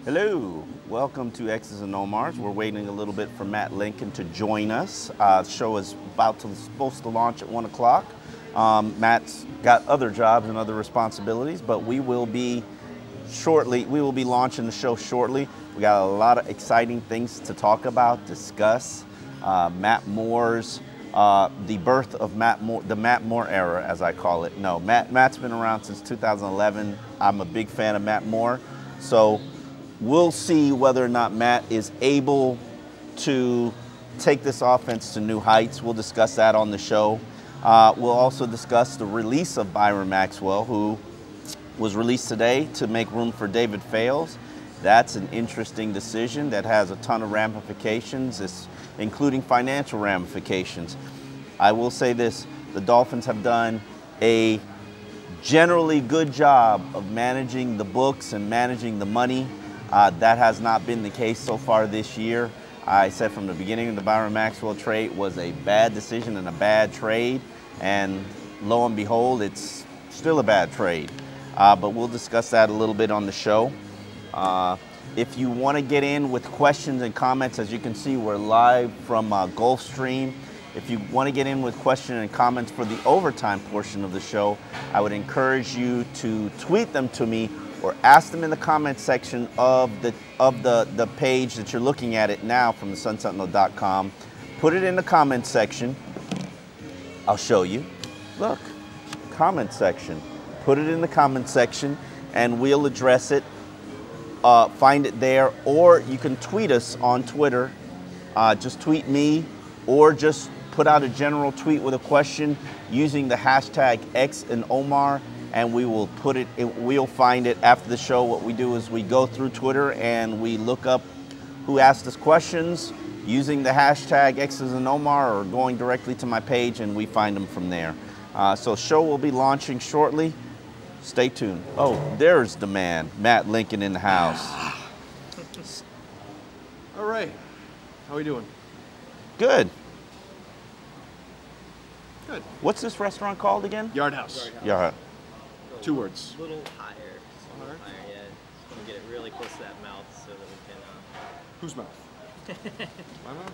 Hello, welcome to X's and Omar's. We're waiting a little bit for Matt Lincoln to join us. The show is supposed to launch at 1 o'clock. Matt's got other jobs and other responsibilities, but we will be launching the show shortly. We got a lot of exciting things to talk about, discuss. Matt Moore's, the birth of Matt Moore, the Matt Moore era, as I call it. No, Matt's been around since 2011. I'm a big fan of Matt Moore, so we'll see whether or not Matt is able to take this offense to new heights. We'll discuss that on the show. We'll also discuss the release of Byron Maxwell, who was released today to make room for David Fales. That's an interesting decision that has a ton of ramifications, including financial ramifications. I will say this, the Dolphins have done a generally good job of managing the books and managing the money. That has not been the case so far this year. I said from the beginning, the Byron Maxwell trade was a bad decision and a bad trade, and lo and behold, it's still a bad trade. But we'll discuss that a little bit on the show. If you want to get in with questions and comments, as you can see, we're live from Gulfstream. If you want to get in with questions and comments for the overtime portion of the show, I would encourage you to tweet them to me or ask them in the comment section of the page that you're looking at it now from the sunsentinel.com. Put it in the comment section. I'll show you. Look, comment section. Put it in the comment section and we'll address it. Find it there, or you can tweet us on Twitter. Just tweet me, or just put out a general tweet with a question using the hashtag X and Omar, and we will put it. We'll find it after the show. What we do is we go through Twitter and we look up who asked us questions using the hashtag X's and Omar, or going directly to my page, and we find them from there. So show will be launching shortly. Stay tuned. Oh, there's the man, Matt Lincoln, in the house. All right. How are we doing? Good. Good. What's this restaurant called again? Yard House. Yeah. 2 words. A little higher. Just a little higher, yeah. Just want to get it really close to that mouth so that we can... Whose mouth? My mouth?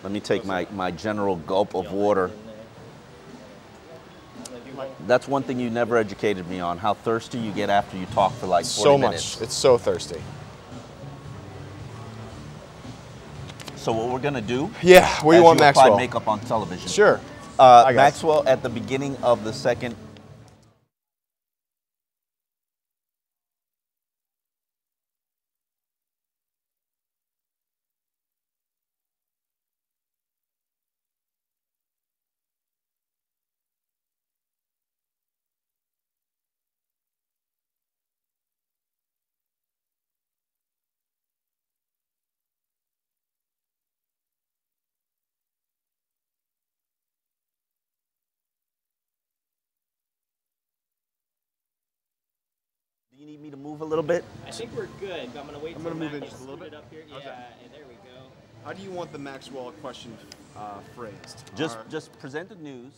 Let me take my general gulp of water. That's one thing you never educated me on, how thirsty you get after you talk for like 40 minutes. So much. It's so thirsty. So what we're going to do... Yeah, what do you want, Maxwell? Maxwell? Makeup on television. Sure. Maxwell, at the beginning of the second... Do you need me to move a little bit? I think we're good, but I'm going to wait I'm till gonna move Matt in gets just a little seated bit. up here. Okay. Yeah, and there we go. How do you want the Maxwell question phrased? Just present the news.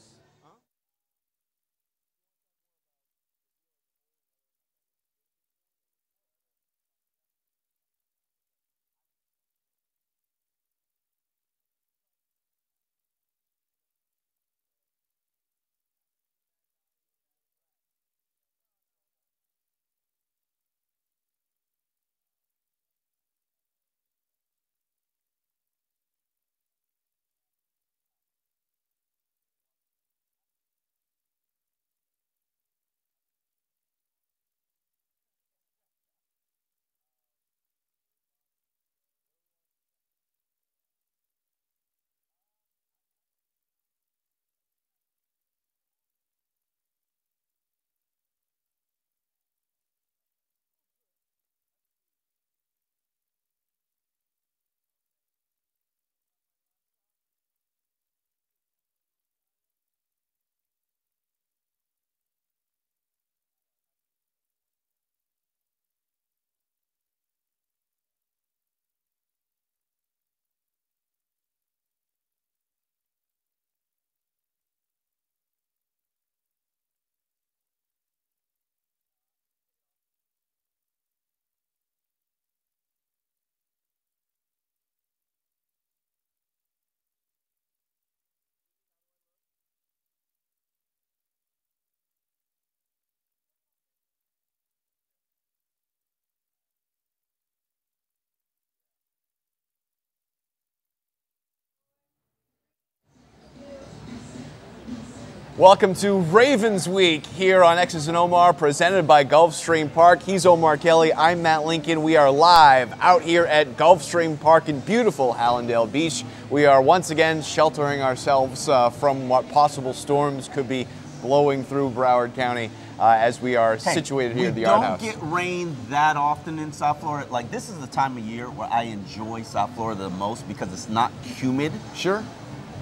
Welcome to Ravens Week here on X's and Omar, presented by Gulfstream Park. He's Omar Kelly. I'm Matt Lincoln. We are live out here at Gulfstream Park in beautiful Hallandale Beach. We are once again sheltering ourselves from what possible storms could be blowing through Broward County as we are situated here at the Yard House. We don't get rain that often in South Florida. Like, this is the time of year where I enjoy South Florida the most because it's not humid. Sure.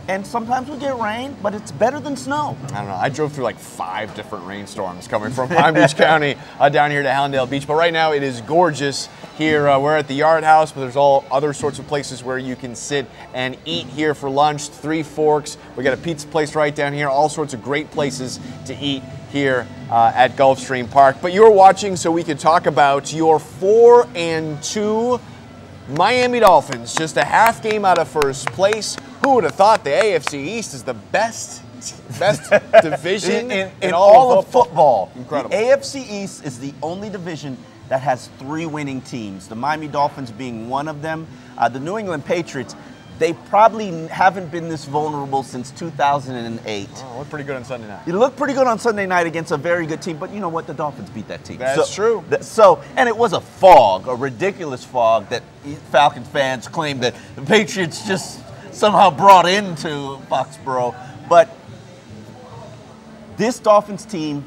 And sometimes we get rain, but it's better than snow. I don't know. I drove through like 5 different rainstorms coming from Palm Beach County down here to Hallandale Beach. But right now it is gorgeous here. We're at the Yard House, but there's all other sorts of places where you can sit and eat here for lunch. 3 Forks. We got a pizza place right down here. All sorts of great places to eat here at Gulfstream Park. But you're watching so we can talk about your 4-2 Miami Dolphins. Just a half game out of first place. Who would have thought the AFC East is the best division in all of football? Incredible. The AFC East is the only division that has 3 winning teams, the Miami Dolphins being one of them. The New England Patriots, they probably haven't been this vulnerable since 2008. Oh, looked pretty good on Sunday night. It looked pretty good on Sunday night against a very good team, but you know what? The Dolphins beat that team. That's true. And it was a fog, a ridiculous fog that Falcons fans claimed that the Patriots just somehow brought into Foxborough. But this Dolphins team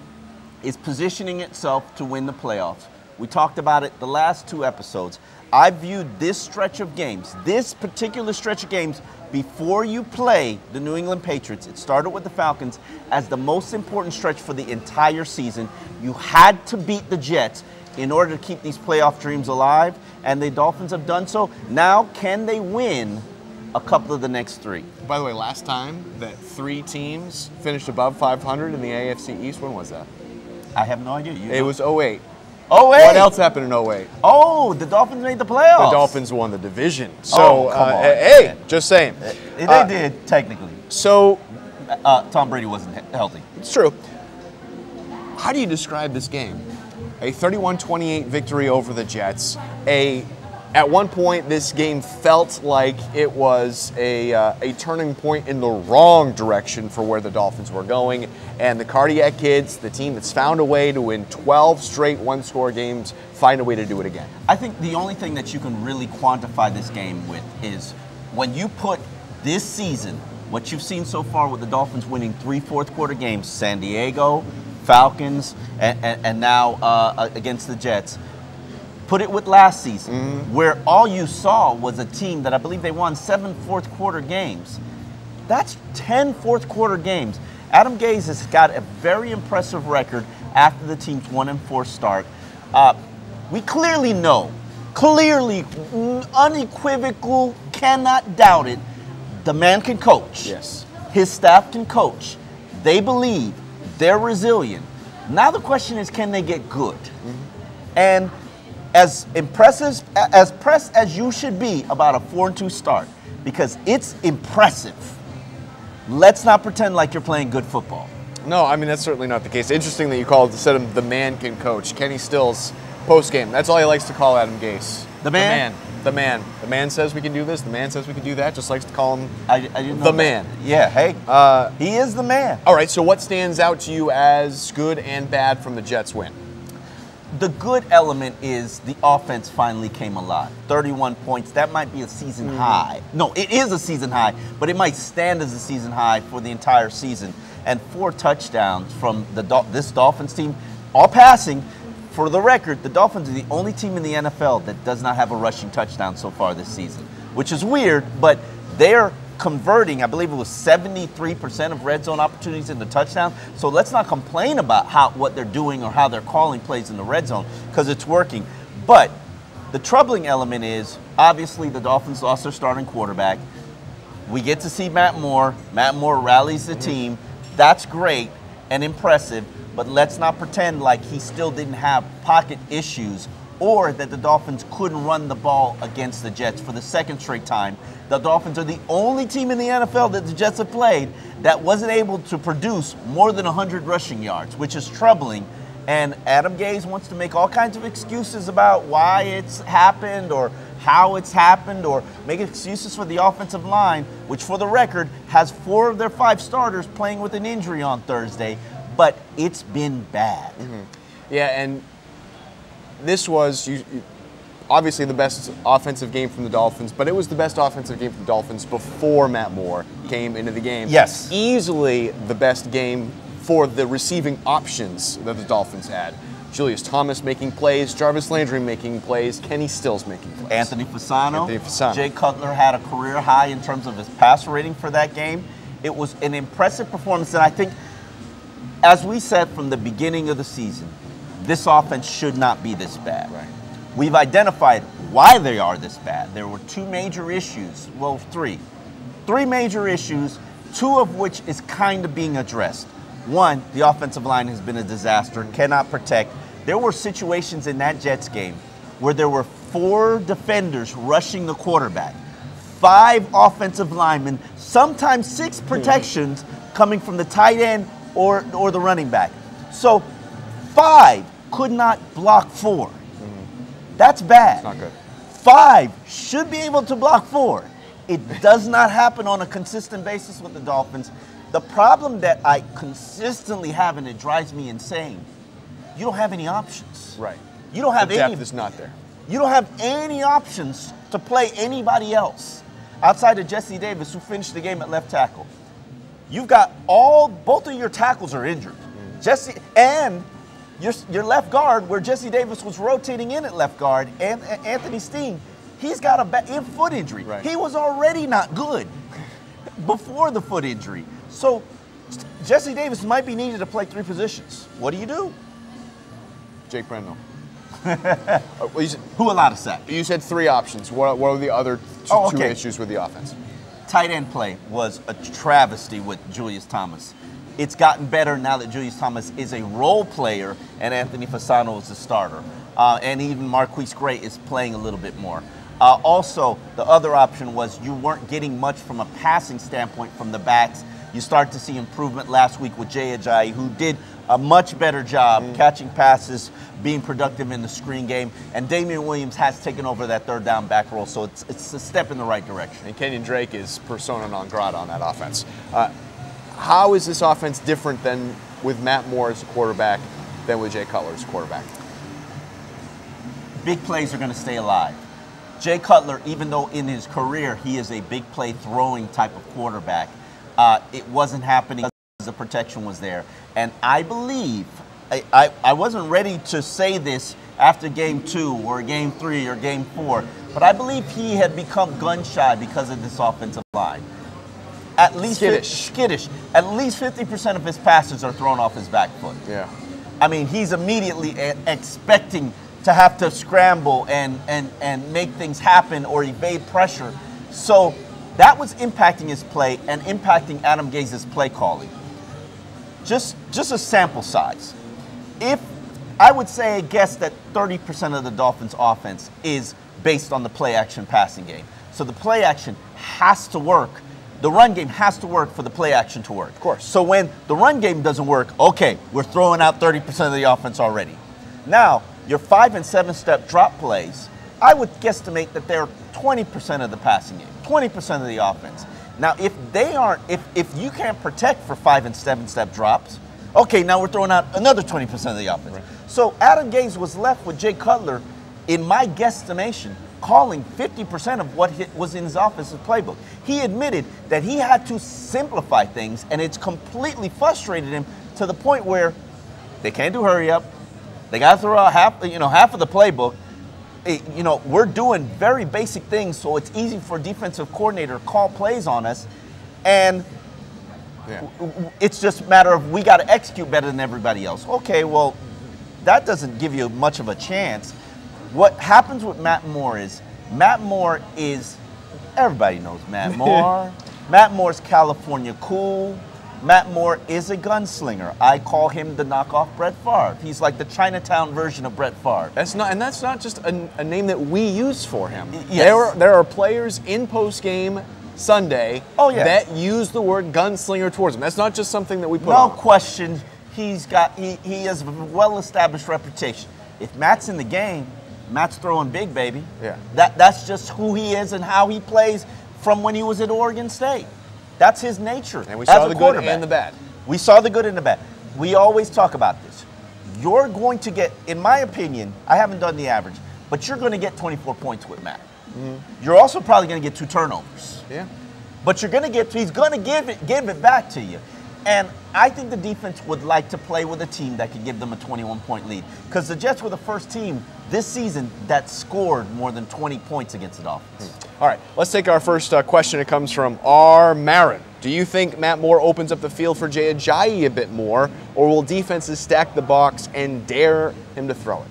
is positioning itself to win the playoffs. We talked about it the last 2 episodes. I viewed this stretch of games, this particular stretch of games, before you play the New England Patriots, it started with the Falcons, as the most important stretch for the entire season. You had to beat the Jets in order to keep these playoff dreams alive, and the Dolphins have done so. Now, can they win a couple of the next 3? By the way, last time that 3 teams finished above 500 in the AFC East, when was that? I have no idea. It was 08. Oh, wait. What else happened in 08? Oh, the Dolphins made the playoffs. The Dolphins won the division. So, come on. Hey, just saying. They did, technically. So, Tom Brady wasn't healthy. it's true. How do you describe this game? A 31-28 victory over the Jets. At one point, this game felt like it was a turning point in the wrong direction for where the Dolphins were going. And the Cardiac Kids, the team that's found a way to win 12 straight one-score games, find a way to do it again. I think the only thing that you can really quantify this game with is when you put this season, what you've seen so far with the Dolphins winning 3 fourth-quarter games, San Diego, Falcons, and now against the Jets. Put it with last season, where all you saw was a team that I believe they won 7 fourth-quarter games. That's 10 fourth-quarter games. Adam Gase has got a very impressive record after the team's 1-4 start. We clearly know, unequivocal, cannot doubt it, the man can coach. Yes. His staff can coach. They believe. They're resilient. Now the question is, can they get good? And as impressed as you should be about a 4-2 start, because it's impressive. Let's not pretend like you're playing good football. No, I mean, that's certainly not the case. Interesting that you said him the man can coach. Kenny Stills, post-game. That's all he likes to call Adam Gase. The man? The man. The man says we can do this. The man says we can do that. Just likes to call him I didn't know the that. man. Yeah, hey, he is the man. All right, so what stands out to you as good and bad from the Jets win? The good element is the offense finally came alive. 31 points, that might be a season high. No, it is a season high, but it might stand as a season high for the entire season. And 4 touchdowns from this Dolphins team, all passing. For the record, the Dolphins are the only team in the NFL that does not have a rushing touchdown so far this season, which is weird, but they're converting, I believe it was 73% of red zone opportunities into touchdowns. So let's not complain about what they're doing or how they're calling plays in the red zone, because it's working. But the troubling element is, obviously, the Dolphins lost their starting quarterback. We get to see Matt Moore. Matt Moore rallies the team. That's great and impressive, but let's not pretend like he still didn't have pocket issues or that the Dolphins couldn't run the ball against the Jets for the second straight time. The Dolphins are the only team in the NFL that the Jets have played that wasn't able to produce more than 100 rushing yards, which is troubling. And Adam Gase wants to make all kinds of excuses about why it's happened or how it's happened or make excuses for the offensive line, which for the record has 4 of their 5 starters playing with an injury on Thursday, but it's been bad. Yeah, and this was obviously the best offensive game from the Dolphins, but it was the best offensive game from the Dolphins before Matt Moore came into the game. Yes. Easily the best game for the receiving options that the Dolphins had. Julius Thomas making plays, Jarvis Landry making plays, Kenny Stills making plays. Anthony Fasano. Jay Cutler had a career high in terms of his passer rating for that game. It was an impressive performance, and I think, as we said from the beginning of the season, this offense should not be this bad. Right. We've identified why they are this bad. There were 2 major issues, well, 3. 3 major issues, 2 of which is kind of being addressed. 1, the offensive line has been a disaster, cannot protect. There were situations in that Jets game where there were 4 defenders rushing the quarterback, 5 offensive linemen, sometimes 6 protections coming from the tight end or the running back. So 5 could not block 4. That's bad. It's not good. 5 should be able to block 4. It does not happen on a consistent basis with the Dolphins. The problem that I consistently have, and it drives me insane, you don't have any options. Right. You don't have the any. depth is not there. You don't have any options to play anybody else outside of Jesse Davis, who finished the game at left tackle. You've got both of your tackles are injured. Jesse and your left guard, where Jesse Davis was rotating in at left guard, and Anthony Steen, he's got a foot injury. Right. He was already not good before the foot injury. So Jesse Davis might be needed to play 3 positions. What do you do? Jake Brendel. Who allowed a sack? You said 3 options. What are the other 2 issues with the offense? Tight end play was a travesty with Julius Thomas. It's gotten better now that Julius Thomas is a role player and Anthony Fasano is the starter. And even Marquise Gray is playing a little bit more. Also, the other option was you weren't getting much from a passing standpoint from the backs. You start to see improvement last week with Jay Ajayi, who did a much better job catching passes, being productive in the screen game, and Damian Williams has taken over that 3rd down back role, so it's a step in the right direction. And Kenyon Drake is persona non grata on that offense. How is this offense different than with Matt Moore as a quarterback than with Jay Cutler as a quarterback? Big plays are going to stay alive. Jay Cutler, even though in his career he is a big play throwing type of quarterback, it wasn't happening because the protection was there. And I believe, I wasn't ready to say this after game 2 or game 3 or game 4, but I believe he had become gun shy because of this offensive line. At least skittish. At least 50% of his passes are thrown off his back foot. Yeah. I mean, he's immediately expecting to have to scramble and make things happen or evade pressure. So that was impacting his play and impacting Adam Gaze's play calling. Just a sample size. If I would say, guess that 30% of the Dolphins' offense is based on the play action passing game. So the play action has to work. The run game has to work for the play action to work. Of course. So when the run game doesn't work, okay, we're throwing out 30% of the offense already. Now, your 5 and 7 step drop plays, I would guesstimate that they're 20% of the passing game, 20% of the offense. Now, if you can't protect for 5 and 7 step drops, okay, now we're throwing out another 20% of the offense. Right. So Adam Gase was left with Jay Cutler, in my guesstimation, calling 50% of what was in his offensive playbook. He admitted that he had to simplify things, and it's completely frustrated him to the point where they can't do hurry up. They got to throw out half of the playbook. We're doing very basic things, so it's easy for a defensive coordinator to call plays on us, and it's just a matter of we got to execute better than everybody else. Okay, well, that doesn't give you much of a chance. What happens with Matt Moore is, everybody knows Matt Moore. Matt Moore's California cool. Matt Moore is a gunslinger. I call him the knockoff Brett Favre. He's like the Chinatown version of Brett Favre. That's not just a name that we use for him. Yes. There are players in post-game Sunday that use the word gunslinger towards him. That's not just something that we put on. No question. He has a well-established reputation. If Matt's in the game, Matt's throwing big, baby. Yeah. That's just who he is and how he plays from when he was at Oregon State. That's his nature. And we saw the good and the bad. We saw the good and the bad. We always talk about this. You're going to get, in my opinion, I haven't done the average, but you're going to get 24 points with Matt. You're also probably going to get 2 turnovers. Yeah. But you're going to get, he's going to give it back to you. And I think the defense would like to play with a team that could give them a 21-point lead. Because the Jets were the first team this season that scored more than 20 points against the Dolphins. All right, let's take our first question. It comes from R. Marin. Do you think Matt Moore opens up the field for Jay Ajayi a bit more, or will defenses stack the box and dare him to throw it?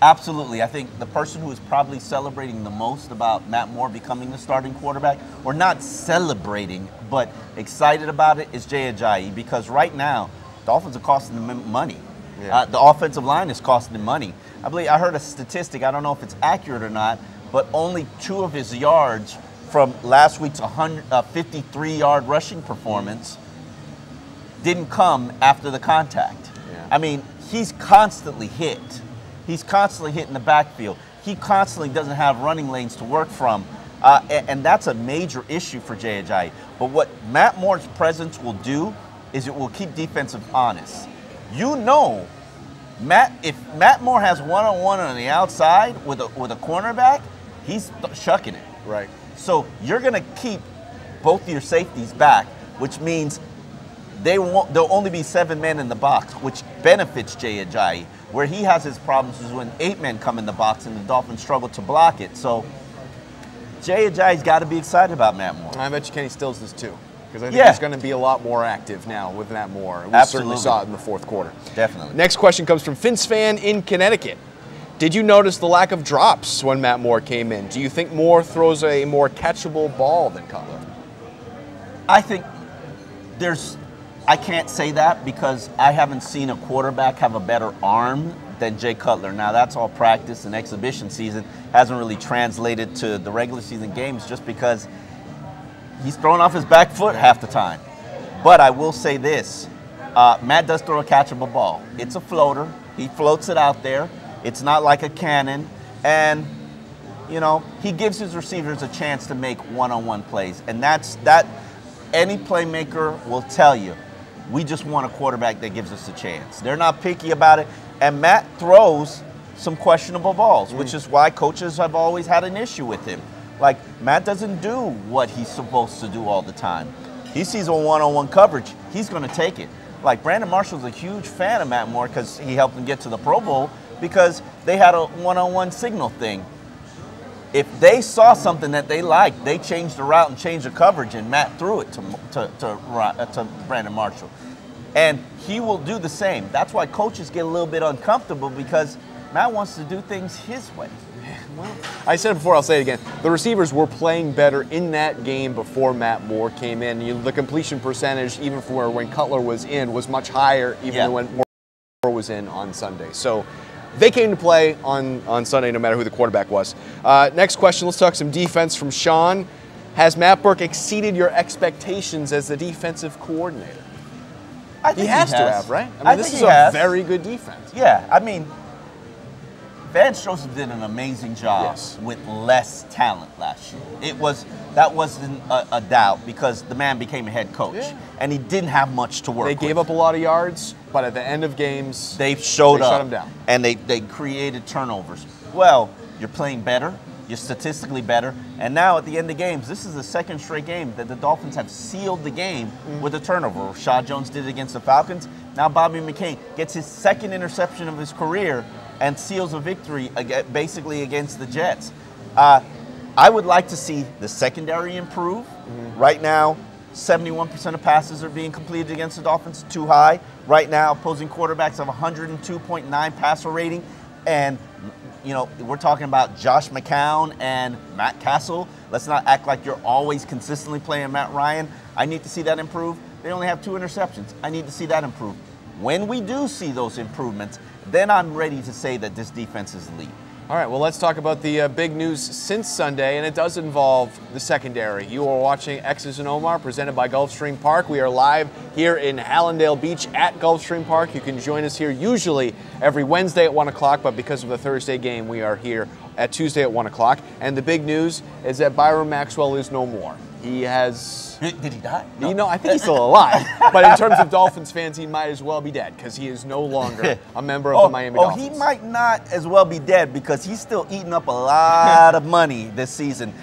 Absolutely. I think the person who is probably celebrating the most about Matt Moore becoming the starting quarterback, or not celebrating, but excited about it, is Jay Ajayi, because right now, Dolphins are costing them money. Yeah. The offensive line is costing them money. I heard a statistic, I don't know if it's accurate or not, but only 2 of his yards from last week's 53-yard rushing performance didn't come after the contact. Yeah. I mean, he's constantly hit. He's constantly hitting the backfield. He constantly doesn't have running lanes to work from. And that's a major issue for Jay Ajayi. But what Matt Moore's presence will do is it will keep defensive honest. You know, if Matt Moore has one-on-one on the outside with a cornerback, he's shucking it. Right. So you're going to keep both of your safeties back, which means there'll only be 7 men in the box, which benefits Jay Ajayi. Where he has his problems is when 8 men come in the box and the Dolphins struggle to block it. So Jay Ajayi's got to be excited about Matt Moore. I bet you Kenny Stills does too, because I think he's going to be a lot more active now with Matt Moore. We certainly saw it in the 4th quarter. Definitely. Next question comes from Vince Fan in Connecticut. Did you notice the lack of drops when Matt Moore came in? Do you think Moore throws a more catchable ball than Cutler? I think I can't say that because I haven't seen a quarterback have a better arm than Jay Cutler. Now, that's all practice and exhibition season. Hasn't really translated to the regular season games just because he's throwing off his back foot half the time. But I will say this. Matt does throw a catchable ball. It's a floater. He floats it out there. It's not like a cannon. And, you know, he gives his receivers a chance to make one-on-one plays. And that any playmaker will tell you. We just want a quarterback that gives us a chance. They're not picky about it. And Matt throws some questionable balls, which is why coaches have always had an issue with him. Like, Matt doesn't do what he's supposed to do all the time. He sees a one-on-one coverage, he's going to take it. Like, Brandon Marshall's a huge fan of Matt Moore because he helped him get to the Pro Bowl because they had a one-on-one signal thing. If they saw something that they liked, they changed the route and changed the coverage, and Matt threw it to Brandon Marshall. And he will do the same. That's why coaches get a little bit uncomfortable because Matt wants to do things his way. Well, I said it before, I'll say it again. The receivers were playing better in that game before Matt Moore came in. The completion percentage, even for when Cutler was in, was much higher even than when Moore was in on Sunday. So they came to play on Sunday no matter who the quarterback was. Next question, let's talk some defense from Sean. Has Matt Burke exceeded your expectations as the defensive coordinator? I think he has to have, right? I mean, this is a very good defense. Yeah, I mean, Vance Joseph did an amazing job with less talent last year. That wasn't a doubt because the man became a head coach and he didn't have much to work with. They gave up a lot of yards, but at the end of games, they shut him down. And they created turnovers. Well, you're playing better. You're statistically better. And now at the end of games, this is the 2nd straight game that the Dolphins have sealed the game with a turnover. Rashad Jones did it against the Falcons. Now Bobby McCain gets his 2nd interception of his career and seals a victory basically against the Jets. I would like to see the secondary improve. Right now, 71% of passes are being completed against the Dolphins, too high. Right now, opposing quarterbacks have 102.9 passer rating. And you know, we're talking about Josh McCown and Matt Castle. Let's not act like you're always consistently playing Matt Ryan. I need to see that improve. They only have 2 interceptions. I need to see that improve. When we do see those improvements, then I'm ready to say that this defense is elite. All right, well, let's talk about the big news since Sunday, and it does involve the secondary. You are watching X's and Omar, presented by Gulfstream Park. We are live here in Hallandale Beach at Gulfstream Park. You can join us here usually every Wednesday at 1 o'clock, but because of the Thursday game, we are here at Tuesday at 1 o'clock. And the big news is that Byron Maxwell is no more. He has... Did he die? No. You know, I think he's still alive. But in terms of Dolphins fans, he might as well be dead because he is no longer a member of the Miami Dolphins. He might not as well be dead because he's still eating up a lot of money this season.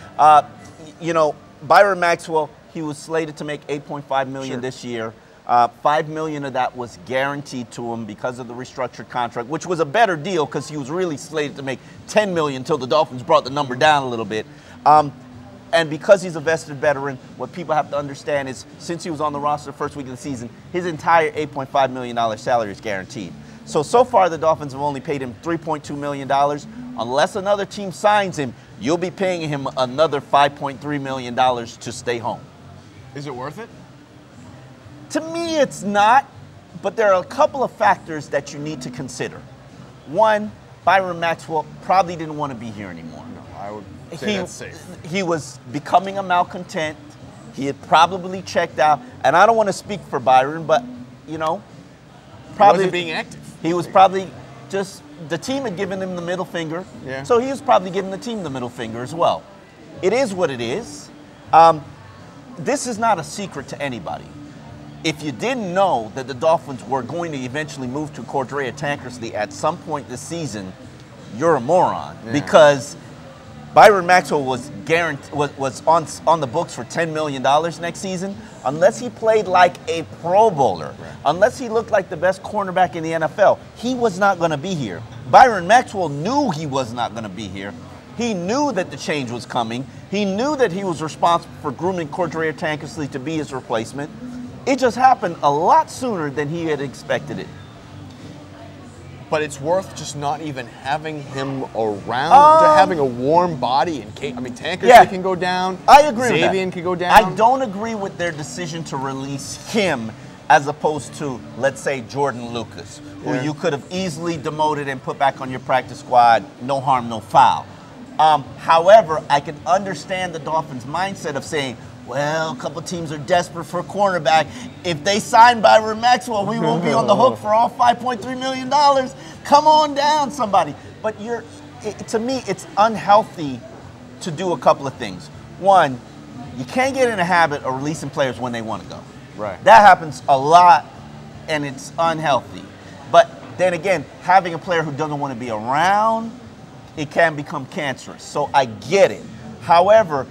You know, Byron Maxwell, he was slated to make $8.5 million this year. $5 million of that was guaranteed to him because of the restructured contract, which was a better deal because he was really slated to make $10 million until the Dolphins brought the number down a little bit. And because he's a vested veteran, what people have to understand is since he was on the roster the first week of the season, his entire $8.5 million salary is guaranteed. So far the Dolphins have only paid him $3.2 million. Unless another team signs him, you'll be paying him another $5.3 million to stay home. Is it worth it? To me, it's not, but there are a couple of factors that you need to consider. One, Byron Maxwell probably didn't want to be here anymore. No, I would say that's safe. He was becoming a malcontent. He had probably checked out. And I don't want to speak for Byron, but, you know, probably He wasn't being active. He was probably just, the team had given him the middle finger. Yeah. So he was probably giving the team the middle finger as well. It is what it is. This is not a secret to anybody. If you didn't know that the Dolphins were going to eventually move to Cordrea Tankersley at some point this season, you're a moron. Yeah. Because Byron Maxwell was on the books for $10 million next season. Unless he played like a Pro Bowler, unless he looked like the best cornerback in the NFL, he was not going to be here. Byron Maxwell knew he was not going to be here. He knew that the change was coming. He knew that he was responsible for grooming Cordrea Tankersley to be his replacement. It just happened a lot sooner than he had expected it. But it's worth just not even having him around, to having a warm body in case. I mean, Tankersley can go down. I agree with that. Xavier can go down. I don't agree with their decision to release him as opposed to, let's say, Jordan Lucas, who you could have easily demoted and put back on your practice squad, no harm, no foul. However, I can understand the Dolphins' mindset of saying, well, a couple teams are desperate for a cornerback. If they sign Byron Maxwell, we won't be on the hook for all $5.3 million. Come on down, somebody. But to me, it's unhealthy to do a couple of things. One, you can't get in a habit of releasing players when they want to go. Right. That happens a lot, and it's unhealthy. But then again, having a player who doesn't want to be around, it can become cancerous. So I get it. However,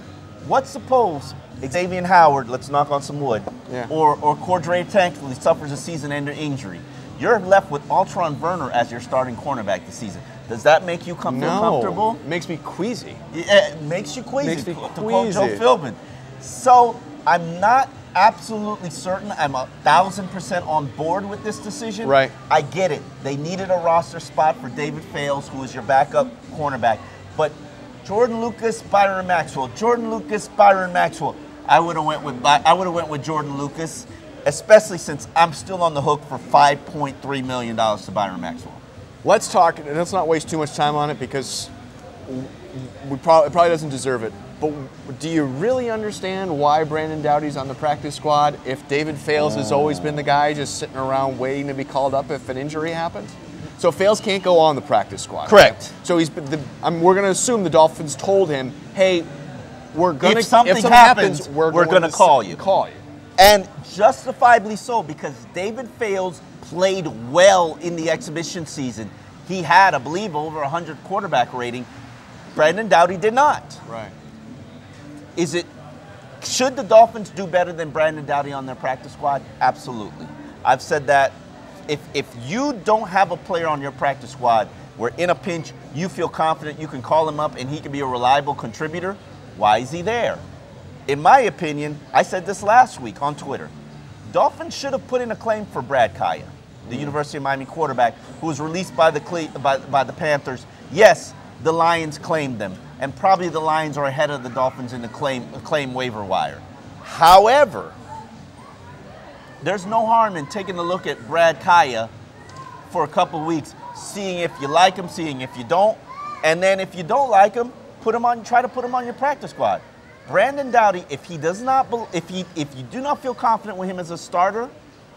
let's suppose Xavier Howard, let's knock on some wood, or Cordrea Tankersley suffers a season-ending injury. You're left with Altron Werner as your starting cornerback this season. Does that make you feel comfortable? It makes me queasy. It makes you queasy, Makes me to quote Joe queasy. Philbin. So I'm not absolutely certain. I'm 1,000% on board with this decision. Right. I get it. They needed a roster spot for David Fales, who is your backup cornerback. But Jordan Lucas, Byron Maxwell. Jordan Lucas, Byron Maxwell. I would have went with Jordan Lucas, especially since I'm still on the hook for $5.3 million to Byron Maxwell. Let's talk, and let's not waste too much time on it because it probably doesn't deserve it. But do you really understand why Brandon Doughty's on the practice squad if David Fales has always been the guy just sitting around waiting to be called up if an injury happens? So Fales can't go on the practice squad. Correct. Right? So we're going to assume the Dolphins told him, hey, if something happens, we're going to call you. And justifiably so, because David Fales played well in the exhibition season. He had, I believe, over 100 quarterback rating. Brandon Doughty did not. Right. Should the Dolphins do better than Brandon Doughty on their practice squad? Absolutely. I've said that. If you don't have a player on your practice squad where in a pinch you feel confident you can call him up and he can be a reliable contributor, why is he there? In my opinion, I said this last week on Twitter, Dolphins should have put in a claim for Brad Kaya, the University of Miami quarterback, who was released by the Panthers. Yes, the Lions claimed them, and probably the Lions are ahead of the Dolphins in the claim waiver wire. However, there's no harm in taking a look at Brad Kaya for a couple weeks, seeing if you like him, seeing if you don't. And then if you don't like him, try to put him on your practice squad. Brandon Doughty, if you do not feel confident with him as a starter,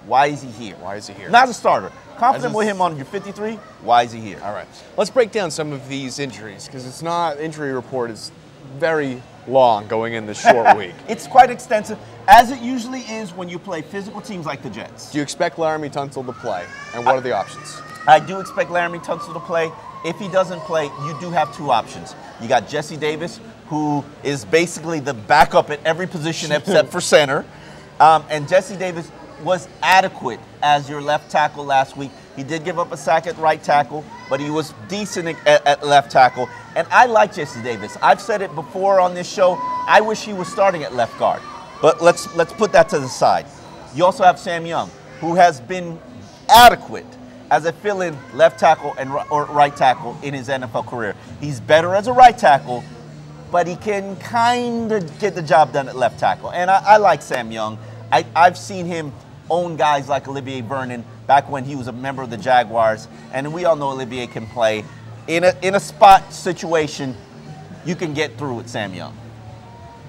why is he here? Why is he here? Not as a starter. Confident with him on your 53, why is he here? All right. Let's break down some of these injuries, because it's not, injury report is very long going in this short week. It's quite extensive, as it usually is when you play physical teams like the Jets. Do you expect Laramie Tunsil to play, and what are the options? I do expect Laramie Tunsil to play. If he doesn't play, you do have two options. You got Jesse Davis, who is basically the backup at every position except for center. And Jesse Davis was adequate as your left tackle last week. He did give up a sack at right tackle, but he was decent at left tackle. And I like Jesse Davis. I've said it before on this show. I wish he was starting at left guard. But let's put that to the side. You also have Sam Young, who has been adequate as a fill-in left tackle or right tackle in his NFL career. He's better as a right tackle, but he can kind of get the job done at left tackle. And I like Sam Young. I've seen him own guys like Olivier Vernon back when he was a member of the Jaguars, and we all know Olivier can play. In a spot situation, you can get through with Sam Young.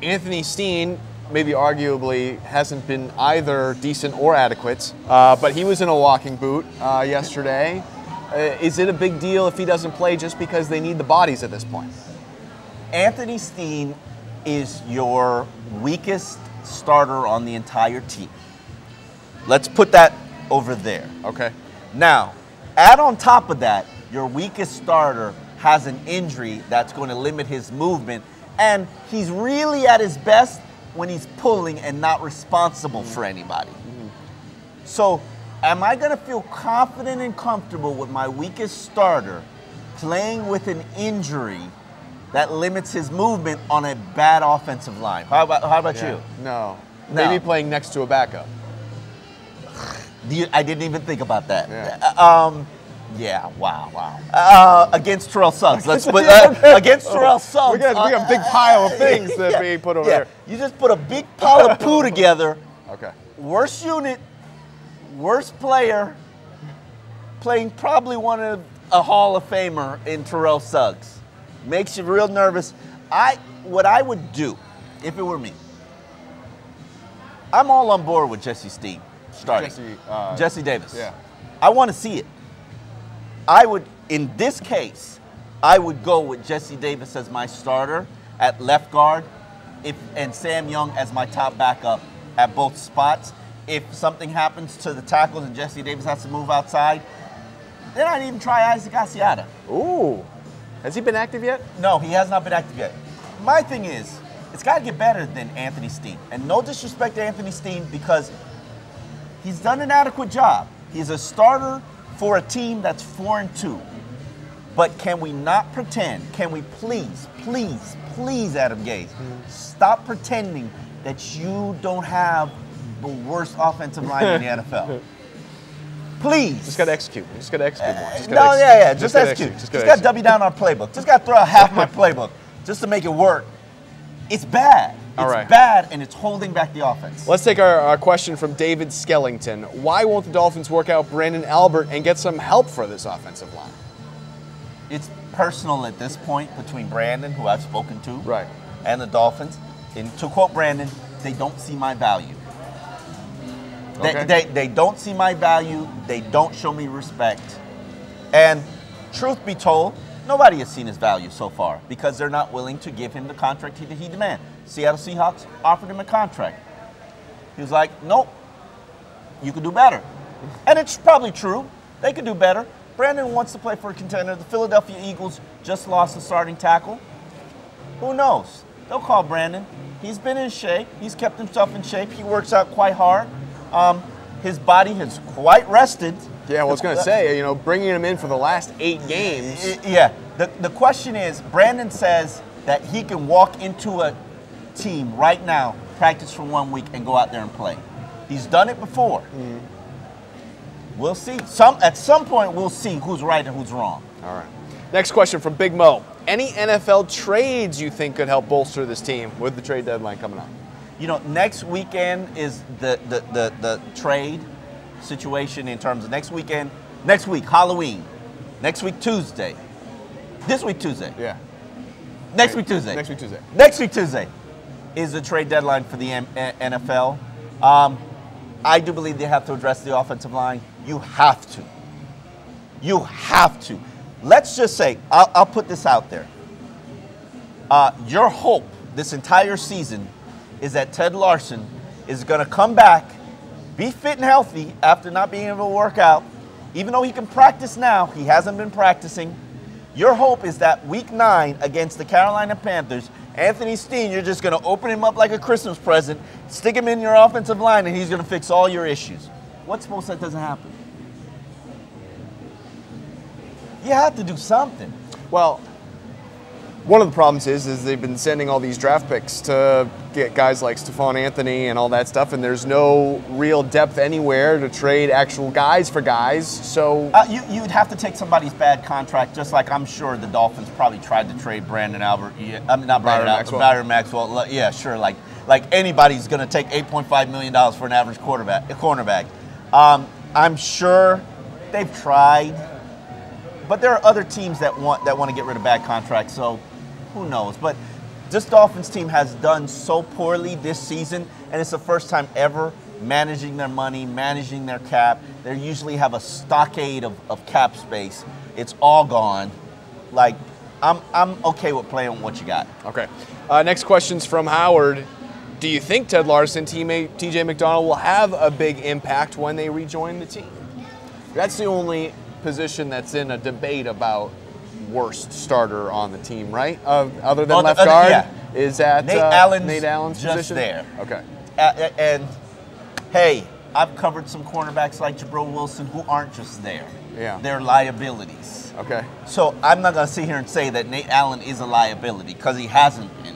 Anthony Steen, maybe arguably, hasn't been either decent or adequate, but he was in a walking boot yesterday. Is it a big deal if he doesn't play just because they need the bodies at this point? Anthony Steen is your weakest starter on the entire team. Let's put that over there. Okay. Now, add on top of that, your weakest starter has an injury that's going to limit his movement, and he's really at his best when he's pulling and not responsible for anybody. So, am I going to feel confident and comfortable with my weakest starter playing with an injury that limits his movement on a bad offensive line? How about you? No. No. Maybe playing next to a backup. I didn't even think about that. Yeah. Wow. Against Terrell Suggs. Let's put against Terrell Suggs. We got a big pile of things that we put over there. You just put a big pile of poo together. Okay. Worst unit, worst player, playing probably one of a Hall of Famer in Terrell Suggs. Makes you real nervous. What I would do, if it were me, I'm all on board with Jesse Steen starting. Jesse Davis. Yeah. I want to see it. In this case, I would go with Jesse Davis as my starter at left guard and Sam Young as my top backup at both spots. If something happens to the tackles and Jesse Davis has to move outside, then I'd even try Isaac Asiata. Ooh. Has he been active yet? No, he has not been active yet. My thing is, it's got to get better than Anthony Steen. And no disrespect to Anthony Steen, because he's done an adequate job. He's a starter for a team that's 4-2. But can we not pretend? Can we please, Adam Gase, stop pretending that you don't have the worst offensive line in the NFL? Please. Just got to execute. Just got to execute more. Just execute. Just got to dummy down our playbook. Just got to throw out half my playbook just to make it work. It's bad. It's bad, and it's holding back the offense. Let's take our question from David Skellington. Why won't the Dolphins work out Brandon Albert and get some help for this offensive line? It's personal at this point between Brandon, who I've spoken to, right, and the Dolphins. And to quote Brandon, they don't see my value. Okay. They don't see my value. They don't show me respect. And truth be told, nobody has seen his value so far because they're not willing to give him the contract he demands. Seattle Seahawks offered him a contract. He was like, nope, you could do better. And it's probably true. They could do better. Brandon wants to play for a contender. The Philadelphia Eagles just lost a starting tackle. Who knows? They'll call Brandon. He's been in shape. He's kept himself in shape. He works out quite hard. His body has quite rested. Yeah, well, I was going to say, bringing him in for the last 8 games. Yeah. The question is, Brandon says that he can walk into a team right now, practice for 1 week, and go out there and play. He's done it before. We'll see. At some point, we'll see who's right and who's wrong. All right. Next question from Big Mo. Any NFL trades you think could help bolster this team with the trade deadline coming up? Next weekend is the trade situation in terms of next week, Halloween. Next week, Tuesday. This week Tuesday. Yeah. Next week Tuesday. Next week Tuesday. Next week Tuesday is the trade deadline for the NFL. I do believe they have to address the offensive line. You have to. You have to. Let's just say, I'll put this out there. Your hope this entire season is that Ted Larson is going to come back, be fit and healthy after not being able to work out. Even though he can practice now, he hasn't been practicing. Your hope is that week 9 against the Carolina Panthers, Anthony Steen, you're just going to open him up like a Christmas present, stick him in your offensive line, and he's going to fix all your issues. What suppose that doesn't happen? You have to do something. Well, one of the problems is they've been sending all these draft picks to get guys like Stephon Anthony and all that stuff, and there's no real depth anywhere to trade actual guys for guys. So you'd have to take somebody's bad contract, just like I'm sure the Dolphins probably tried to trade Brandon Albert. I mean, not Brandon Albert, Byron Maxwell. Yeah, sure. Like anybody's going to take $8.5 million for an average cornerback. I'm sure they've tried, but there are other teams that want to get rid of bad contracts. So who knows? But this Dolphins team has done so poorly this season, and it's the first time ever managing their money, managing their cap. They usually have a stockade of cap space. It's all gone. Like, I'm okay with playing with what you got. Okay. Next question's from Howard. Do you think Ted Larson, teammate TJ McDonald, will have a big impact when they rejoin the team? That's the only position that's in a debate about worst starter on the team, right? Other than left guard, yeah. Is that Nate Allen's just position? There. Okay. And hey, I've covered some cornerbacks like Jabril Wilson who aren't just there. Yeah. They're liabilities. Okay. So I'm not going to sit here and say that Nate Allen is a liability because he hasn't been.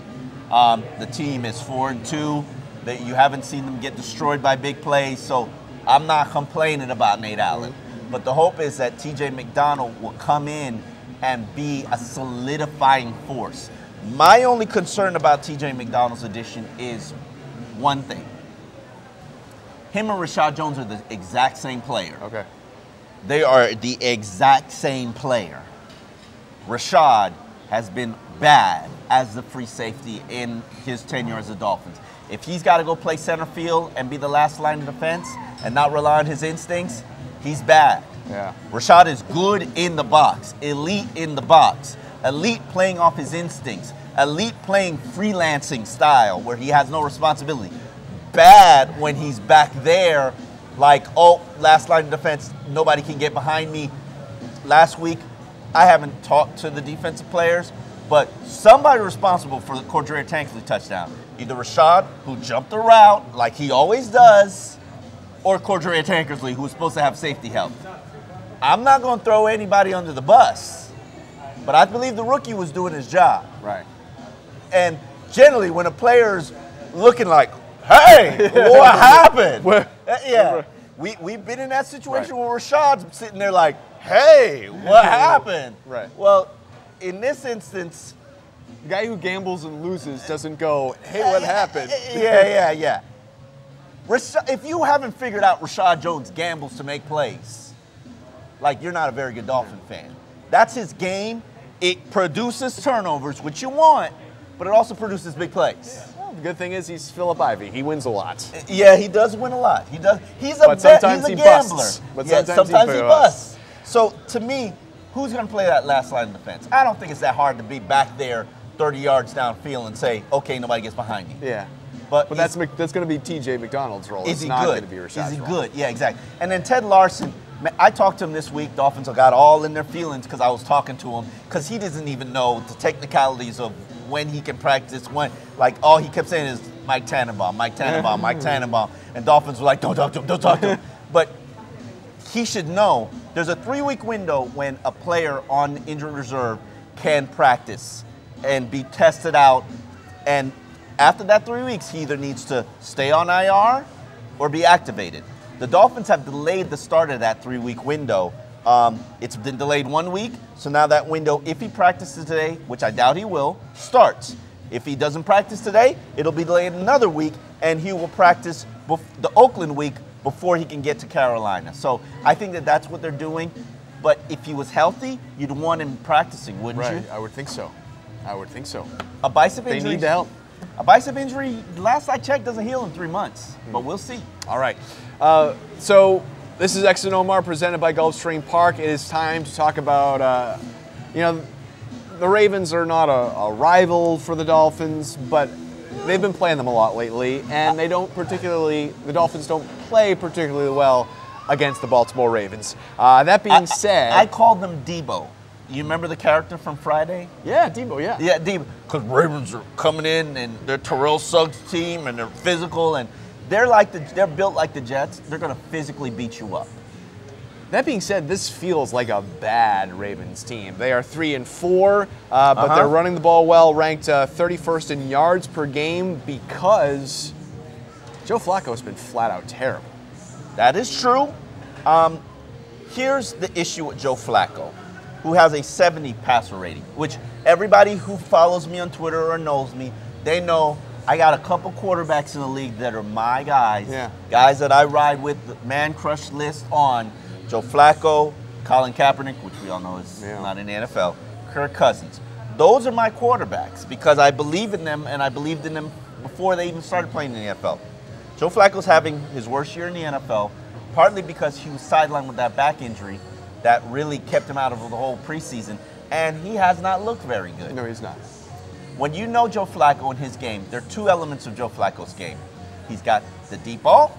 The team is 4-2. That you haven't seen them get destroyed by big plays. So I'm not complaining about Nate Allen. But the hope is that TJ McDonald will come in and be a solidifying force. My only concern about TJ McDonald's addition is one thing. Him and Rashad Jones are the exact same player. Okay. They are the exact same player. Rashad has been bad as the free safety in his tenure as the Dolphins. If he's got to go play center field and be the last line of defense and not rely on his instincts, he's bad. Yeah. Rashad is good in the box, elite in the box, elite playing off his instincts, elite playing freelancing style where he has no responsibility. Bad when he's back there like, oh, last line of defense, nobody can get behind me. Last week, I haven't talked to the defensive players, but somebody responsible for the Cordrea Tankley touchdown. Either Rashad, who jumped the route like he always does, or Cordrea Tankersley, who's supposed to have safety help. I'm not going to throw anybody under the bus, but I believe the rookie was doing his job. Right. And generally, when a player's looking like, hey, what happened? Yeah, we've been in that situation where Rashad's sitting there like, hey, what happened? Right. Well, in this instance, the guy who gambles and loses doesn't go, hey, what happened? Yeah. If you haven't figured out Rashad Jones gambles to make plays, like you're not a very good Dolphin fan. That's his game. It produces turnovers, which you want, but it also produces big plays. Well, the good thing is he's Philip Ivey. He wins a lot. Yeah, he does win a lot. He does. He's a gambler. Busts. But sometimes he busts. So to me, who's going to play that last line of defense? I don't think it's that hard to be back there 30 yards downfield and say, okay, nobody gets behind me. Yeah. But that's going to be TJ McDonald's role. Is he not good? Going to be Rashad's Is he role. good? Yeah, exactly. And then Ted Larson, I talked to him this week. Dolphins got all in their feelings because I was talking to him because he doesn't even know the technicalities of when he can practice, when, like, all he kept saying is Mike Tannenbaum, Mike Tannenbaum, Mike Tannenbaum. And Dolphins were like, don't talk to him, don't talk to him. But he should know there's a 3-week window when a player on injured reserve can practice and be tested out. And after that 3 weeks, he either needs to stay on IR or be activated. The Dolphins have delayed the start of that 3-week window. It's been delayed 1 week, so now that window, if he practices today, which I doubt he will, starts. If he doesn't practice today, it'll be delayed another week, and he will practice the Oakland week before he can get to Carolina. So I think that that's what they're doing. but if he was healthy, you'd want him practicing, wouldn't you? I would think so. I would think so. A bicep injury. They need the help. A bicep injury, last I checked, doesn't heal in 3 months, but we'll see. All right. So this is X and Omar presented by Gulfstream Park. It is time to talk about, the Ravens are not a rival for the Dolphins, but they've been playing them a lot lately, and the Dolphins don't play particularly well against the Baltimore Ravens. That being said, I called them Debo. You remember the character from Friday? Yeah, Debo, yeah. Yeah, Debo. Because Ravens are coming in, and they're Terrell Suggs' team, and they're physical, and they're built like the Jets. They're going to physically beat you up. That being said, this feels like a bad Ravens team. They are 3-4, but they're running the ball well, ranked 31st in yards per game because Joe Flacco's been flat out terrible. That is true. Here's the issue with Joe Flacco, who has a 70 passer rating, which everybody who follows me on Twitter or knows me, they know I got a couple quarterbacks in the league that are my guys, guys that I ride with the man crush list on. Joe Flacco, Colin Kaepernick, which we all know is not in the NFL, Kirk Cousins. Those are my quarterbacks because I believe in them, and I believed in them before they even started playing in the NFL. Joe Flacco's having his worst year in the NFL, partly because he was sidelined with that back injury that really kept him out of the whole preseason, and he has not looked very good. No, he's not. When you know Joe Flacco in his game, there are 2 elements of Joe Flacco's game. He's got the deep ball,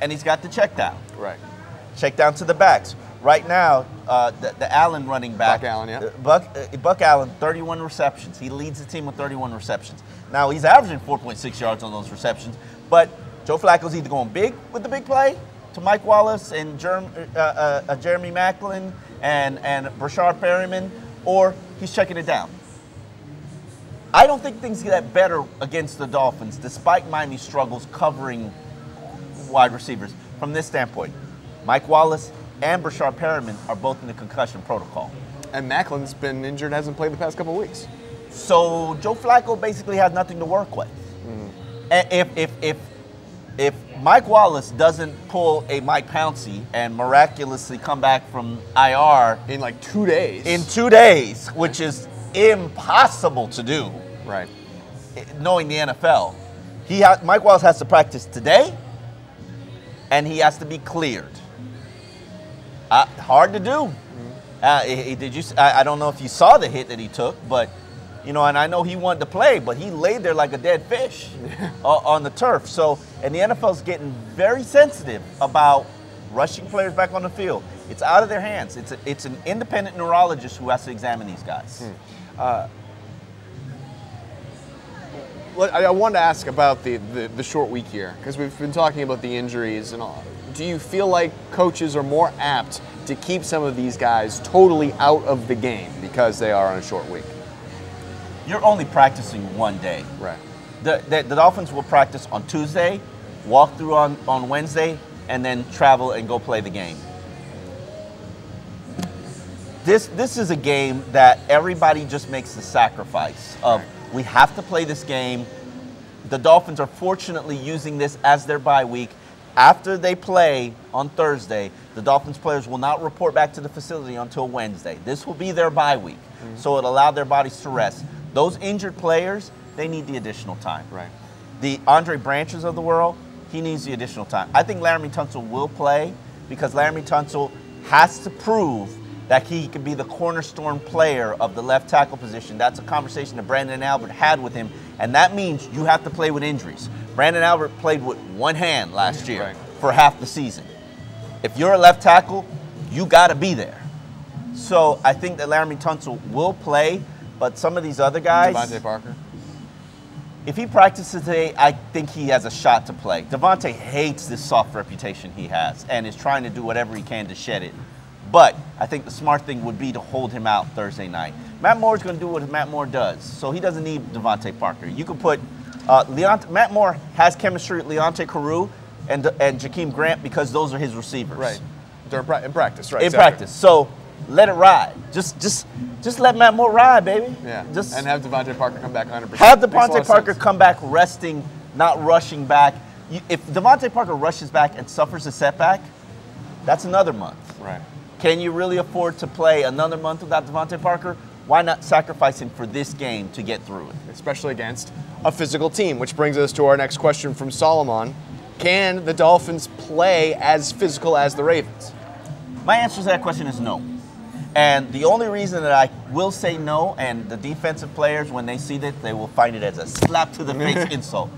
and he's got the check down. Right. Check down to the backs. Right now, the Allen running back. Buck Allen, yeah. Buck Allen, 31 receptions. He leads the team with 31 receptions. Now, he's averaging 4.6 yards on those receptions, but Joe Flacco's either going big with the big play to Mike Wallace and Jeremy Maclin and Brashard Perryman, or he's checking it down. I don't think things get better against the Dolphins, despite Miami's struggles covering wide receivers. From this standpoint, Mike Wallace and Brashard Perryman are both in the concussion protocol. And Macklin's been injured, hasn't played the past couple of weeks. So Joe Flacco basically has nothing to work with. And if Mike Wallace doesn't pull a Mike Pouncey and miraculously come back from IR in like 2 days. In 2 days, which is impossible to do. Right. Knowing the NFL, Mike Wallace has to practice today, and he has to be cleared. Hard to do. I don't know if you saw the hit that he took, but and I know he wanted to play, but he laid there like a dead fish on the turf. So, and the NFL's getting very sensitive about rushing players back on the field. It's out of their hands. It's an independent neurologist who has to examine these guys. I wanted to ask about the short week here, because we've been talking about the injuries and all. Do you feel like coaches are more apt to keep some of these guys totally out of the game because they are on a short week? You're only practicing one day. Right. The Dolphins will practice on Tuesday, walk through on Wednesday, and then travel and go play the game. This is a game that everybody just makes the sacrifice of, we have to play this game. The Dolphins are fortunately using this as their bye week. After they play on Thursday, the Dolphins players will not report back to the facility until Wednesday. This will be their bye week, so it'll allow their bodies to rest. Those injured players, they need the additional time. Right. The Andre Branches of the world, he needs the additional time. I think Laramie Tunsil will play because Laramie Tunsil has to prove that he can be the cornerstone player of the left tackle position. That's a conversation that Brandon Albert had with him, and that means you have to play with injuries. Brandon Albert played with one hand last year for half the season. If you're a left tackle, you got to be there. So I think that Laramie Tunsil will play, but some of these other guys. Devontae Parker? If he practices today, I think he has a shot to play. Devontae hates this soft reputation he has and is trying to do whatever he can to shed it. But I think the smart thing would be to hold him out Thursday night. Matt Moore's going to do what Matt Moore does, so he doesn't need Devontae Parker. You could put Matt Moore has chemistry with Leonte Carew and Jakeem Grant because those are his receivers. Right. They're in practice, right? In practice. So let it ride. Just let Matt Moore ride, baby. Yeah. And have Devontae Parker come back 100%. Have Devontae Parker come back resting, not rushing back. If Devontae Parker rushes back and suffers a setback, that's another month. Right. Can you really afford to play another month without Devontae Parker? Why not sacrifice him for this game to get through it? Especially against a physical team, which brings us to our next question from Solomon. Can the Dolphins play as physical as the Ravens? My answer to that question is no. And the only reason that I will say no, and the defensive players, when they see that, they will find it as a slap to the face insult.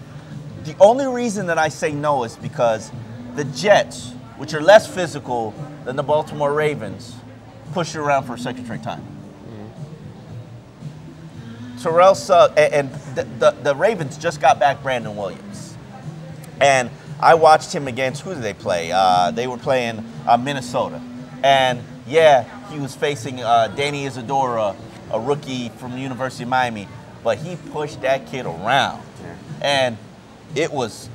The only reason that I say no is because the Jets, which are less physical than the Baltimore Ravens, push you around for a second straight time. Terrell Suggs, and the Ravens just got back Brandon Williams. And I watched him against, who did they play? They were playing Minnesota. And yeah, he was facing Danny Isadora, a rookie from the University of Miami, but he pushed that kid around. And it was,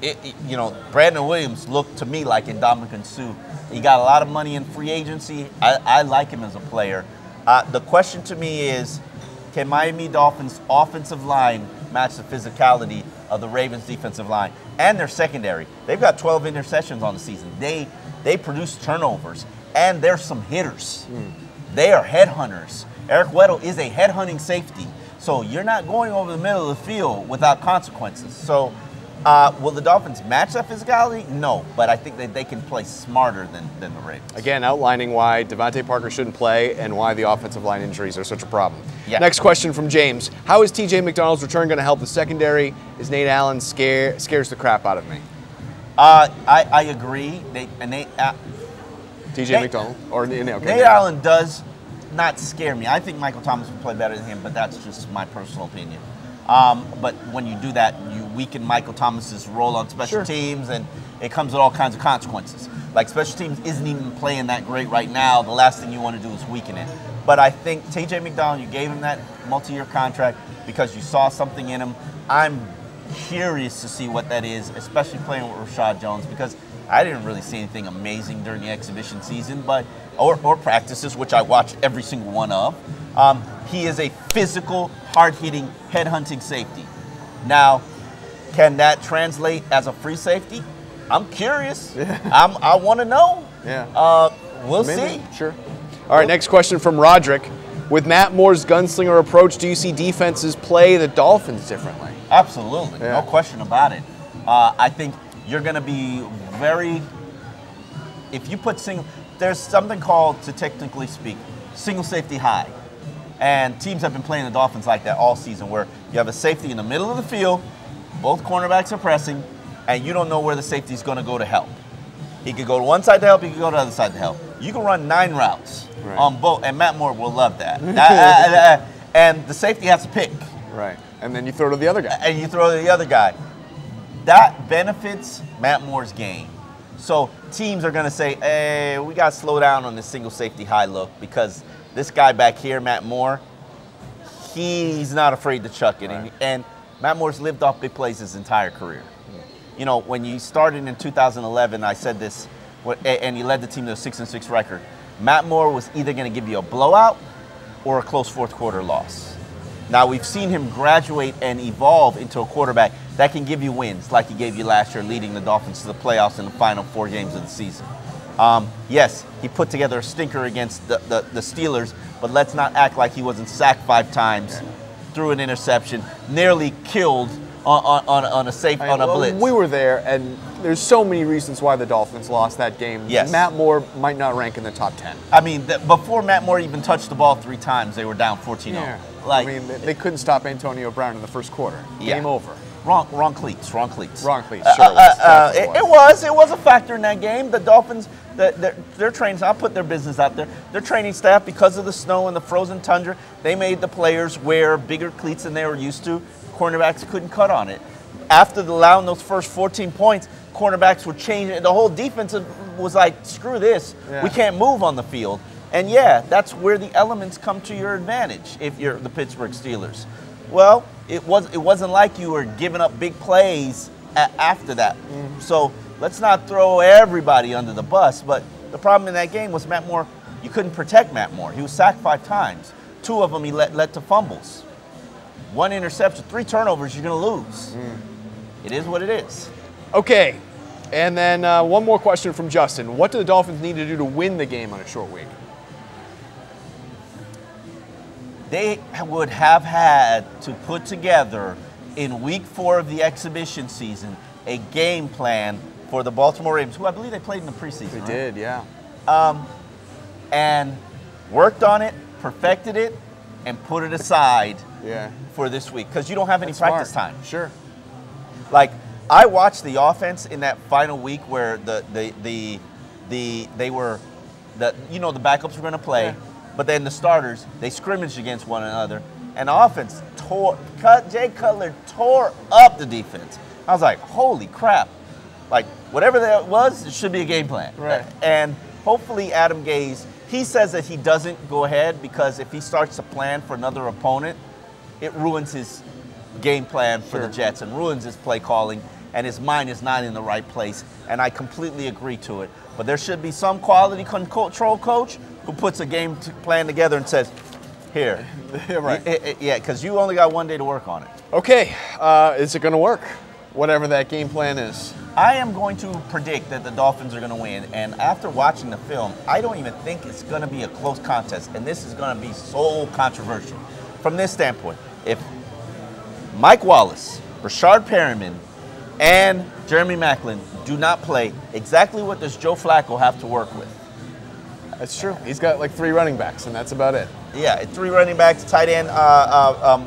you know, Brandon Williams looked to me like Ndamukong Suh. He got a lot of money in free agency. I like him as a player. The question to me is, can Miami Dolphins offensive line match the physicality of the Ravens defensive line and their secondary? They've got 12 interceptions on the season. They produce turnovers, and they're some hitters. They are headhunters. Eric Weddle is a headhunting safety. So you're not going over the middle of the field without consequences. So will the Dolphins match that physicality? No, but I think that they can play smarter than the Ravens. Again, outlining why Devontae Parker shouldn't play and why the offensive line injuries are such a problem. Yeah. Next question from James. How is TJ McDonald's return going to help the secondary? Is Nate Allen scares the crap out of me? I agree. TJ McDonald? Okay, Nate Allen does not scare me. I think Michael Thomas would play better than him, but that's just my personal opinion. But when you do that, you weaken Michael Thomas's role on special teams, and it comes with all kinds of consequences. Like, special teams isn't even playing that great right now. The last thing you want to do is weaken it. But I think TJ McDonald, you gave him that multi-year contract because you saw something in him. I'm curious to see what that is, especially playing with Rashad Jones, because I didn't really see anything amazing during the exhibition season, but or practices, which I watched every single one of. He is a physical, hard-hitting, head-hunting safety. Now, can that translate as a free safety? I'm curious. I want to know. We'll see. Sure. All right, next question from Roderick. With Matt Moore's gunslinger approach, do you see defenses play the Dolphins differently? Absolutely. No question about it. I think you're going to be very, if you put there's something called, to technically speak, single safety high. And teams have been playing the Dolphins like that all season, where you have a safety in the middle of the field, both cornerbacks are pressing, and you don't know where the safety is going to go to help. He could go to one side to help, he could go to the other side to help. You can run 9 routes on both, and Matt Moore will love that. And the safety has to pick. Right. And then you throw to the other guy. And you throw to the other guy. That benefits Matt Moore's game. So teams are going to say, hey, we got to slow down on this single safety high look, because this guy back here, Matt Moore, he's not afraid to chuck it. Right. And Matt Moore's lived off big plays his entire career. You know, when you started in 2011, I said this, and he led the team to a 6-6 record. Matt Moore was either going to give you a blowout or a close fourth quarter loss. Now, we've seen him graduate and evolve into a quarterback that can give you wins, like he gave you last year, leading the Dolphins to the playoffs in the final 4 games of the season. Yes, he put together a stinker against the Steelers, but let's not act like he wasn't sacked 5 times, threw an interception, nearly killed on a blitz. We were there, and there's so many reasons why the Dolphins lost that game. Yes. Matt Moore might not rank in the top 10. I mean, before Matt Moore even touched the ball 3 times, they were down 14-0. Yeah. Like, I mean, they couldn't stop Antonio Brown in the first quarter. Game over. Wrong cleats. Wrong cleats. Sure. It was a factor in that game. The Dolphins, their training, I'll put their business out there. Their training staff, because of the snow and the frozen tundra, they made the players wear bigger cleats than they were used to. Cornerbacks couldn't cut on it. After allowing those first 14 points, cornerbacks were changing. The whole defense was like, screw this. We can't move on the field. And yeah, that's where the elements come to your advantage if you're the Pittsburgh Steelers. Well, it wasn't like you were giving up big plays after that. So let's not throw everybody under the bus. But the problem in that game was Matt Moore, you couldn't protect Matt Moore. He was sacked 5 times. 2 of them he led to fumbles. 1 interception, 3 turnovers, you're going to lose. It is what it is. Okay. And then one more question from Justin. What do the Dolphins need to do to win the game on a short week? they would have had to put together in week 4 of the exhibition season a game plan for the Baltimore Ravens, who I believe they played in the preseason. They right? did, yeah. And worked on it, perfected it, and put it aside for this week because you don't have any practice time. Sure. Like I watched the offense in that final week where the backups were going to play, but then the starters they scrimmaged against one another, and the offense Jay Cutler tore up the defense. I was like, holy crap! Like whatever that was, it should be a game plan. Right. And hopefully Adam Gase. He says that he doesn't go ahead because if he starts to plan for another opponent, it ruins his game plan for the Jets and ruins his play calling, and his mind is not in the right place. And I completely agree to it. But there should be some quality control coach who puts a game plan together and says, here. Right. Yeah, because you only got one day to work on it. Okay, is it going to work? Whatever that game plan is. I am going to predict that the Dolphins are going to win, and after watching the film, I don't even think it's going to be a close contest, and this is going to be so controversial. From this standpoint, if Mike Wallace, Rashard Perriman, and Jeremy Maclin do not play, exactly what does Joe Flacco have to work with? That's true. He's got like 3 running backs, and that's about it. Yeah, 3 running backs, tight end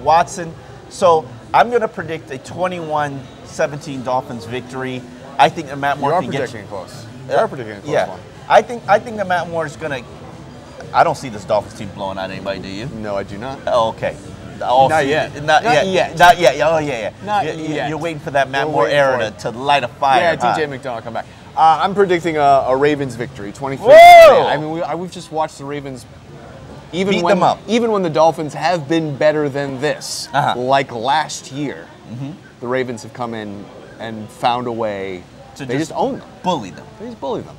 Watson. So I'm going to predict a 21-17 Dolphins victory. I think that Matt Moore can get close. You are predicting a close one. I think that Matt Moore is going to. I don't see this Dolphins team blowing out anybody. Do you? No, I do not. Oh, okay. Not yet. Not yet. Not yet. Oh, yeah. Not yet. You're waiting for that Matt Moore era to light a fire. Yeah, TJ McDonald come back. I'm predicting a Ravens victory, 23. Whoa! I mean, we've just watched the Ravens. Beat them up. Even when the Dolphins have been better than this, like last year, the Ravens have come in and found a way to just own them. Bully them. They just bully them.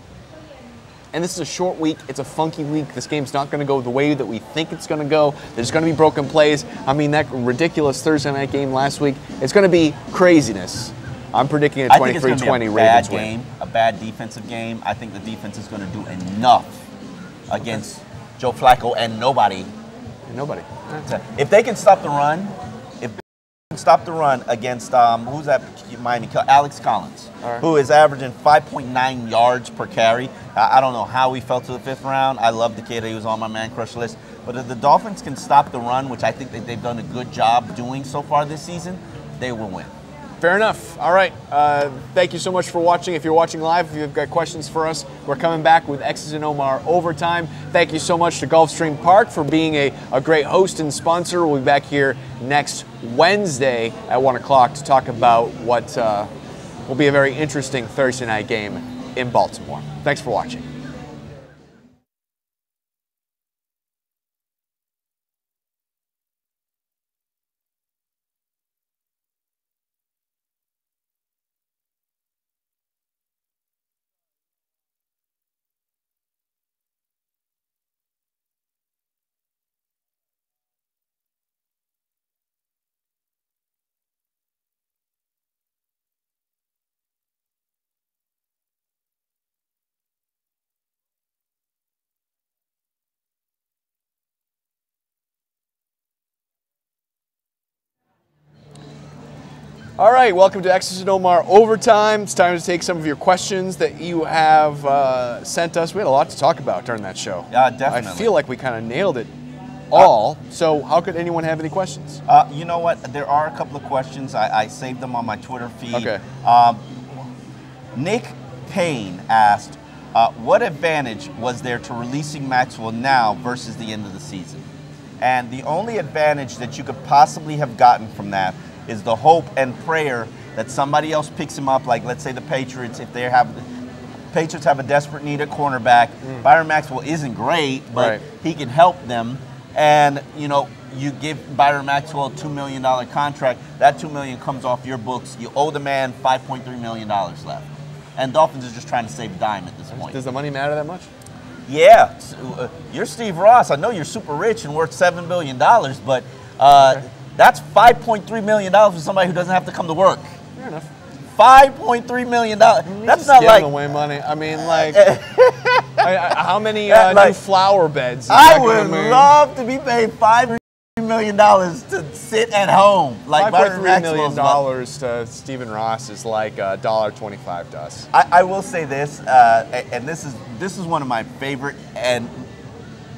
And this is a short week. It's a funky week. This game's not going to go the way that we think it's going to go. There's going to be broken plays. I mean, that ridiculous Thursday night game last week, it's going to be craziness. I'm predicting a 23-20 Ravens win. A bad defensive game. I think the defense is going to do enough against Joe Flacco and nobody. If they can stop the run, against who's that Miami? Alex Collins, who is averaging 5.9 yards per carry. I don't know how he fell to the 5th round. I love the kid. He was on my man crush list. But if the Dolphins can stop the run, which I think that they've done a good job doing so far this season, they will win. Fair enough. All right. Thank you so much for watching. If you're watching live, if you've got questions for us, we're coming back with X's and Omar Overtime. Thank you so much to Gulfstream Park for being a great host and sponsor. We'll be back here next Wednesday at 1 o'clock to talk about what will be a very interesting Thursday night game in Baltimore. Thanks for watching. All right, welcome to X's and Omar Overtime. It's time to take some of your questions that you have sent us. We had a lot to talk about during that show. Yeah, definitely. I feel like we kind of nailed it all. So how could anyone have any questions? You know what? There are a couple of questions. I saved them on my Twitter feed. Okay. Nick Payne asked, what advantage was there to releasing Maxwell now versus the end of the season? And the only advantage that you could possibly have gotten from that is the hope and prayer that somebody else picks him up, like let's say the Patriots, if Patriots have a desperate need at cornerback. Byron Maxwell isn't great, but he can help them. And you give Byron Maxwell a $2 million contract. That $2 million comes off your books. You owe the man $5.3 million left. And Dolphins is just trying to save a dime at this point. Does the money matter that much? Yeah, you're Steve Ross. I know you're super rich and worth $7 billion, but that's $5.3 million for somebody who doesn't have to come to work. Fair enough. $5.3 million. That's not like away money. I mean, like, how many new flower beds? I would love to be paid $5 million to sit at home. Like $5.3 million to Stephen Ross is like $1.25 to us. I will say this, and this is one of my favorite and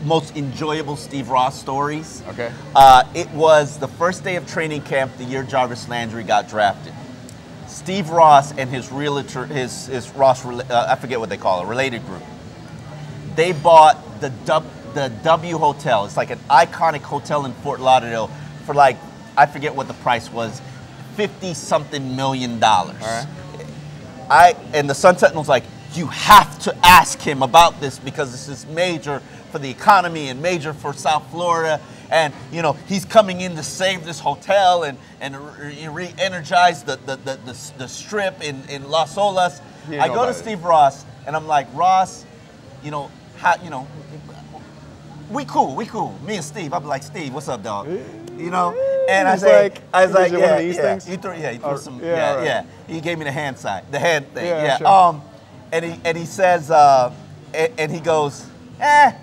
most enjoyable Steve Ross stories. Okay. It was the first day of training camp the year Jarvis Landry got drafted. Steve Ross and his realtor, his Ross, I forget what they call it, related group. They bought the W Hotel. It's like an iconic hotel in Fort Lauderdale for like, I forget what the price was, $50-something million. All right. And the Sun Sentinel's like, you have to ask him about this because this is major for the economy and major for South Florida. And, you know, he's coming in to save this hotel and re-energize the strip in Las Olas. I go to Steve Ross and I'm like, Ross, you know, we cool. Me and Steve. I'm like, Steve, what's up, dog? You know? And I was like, yeah. He threw some, yeah. He gave me the hand sign, the hand thing, yeah. Sure. And he says, and he goes,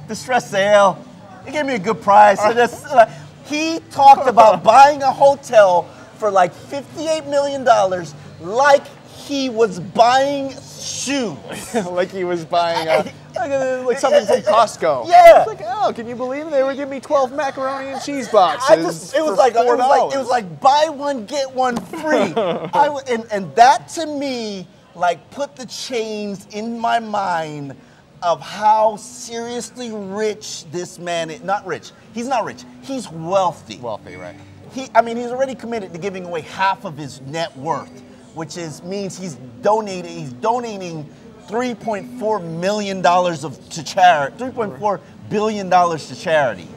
distress sale. He gave me a good price. So he talked about buying a hotel for like $58 million, like he was buying shoes. Like he was buying like something from Costco. Yeah. It's like, oh, can you believe they would give me 12 macaroni and cheese boxes? It was like buy one get one free. And that to me like put the chains in my mind of how seriously rich this man is. Not rich. He's not rich. He's wealthy. Wealthy, right. He's already committed to giving away half of his net worth, which means he's donating $3.4 million to charity, $3.4 billion to charity.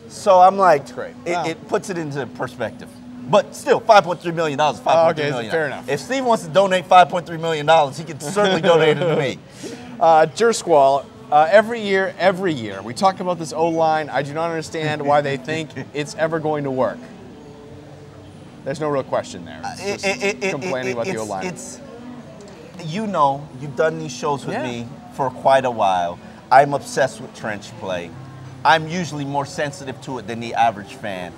So I'm like, that's great. It puts it into perspective. But still, $5.3 million is $5.3 million. Fair enough. If Steve wants to donate $5.3 million, he can certainly donate it to me. Jersqual, every year, we talk about this O-line. I do not understand why they think it's ever going to work. There's no real question there. It's just complaining about the O-line. You know, you've done these shows with me for quite a while. I'm obsessed with trench play. I'm usually more sensitive to it than the average fan.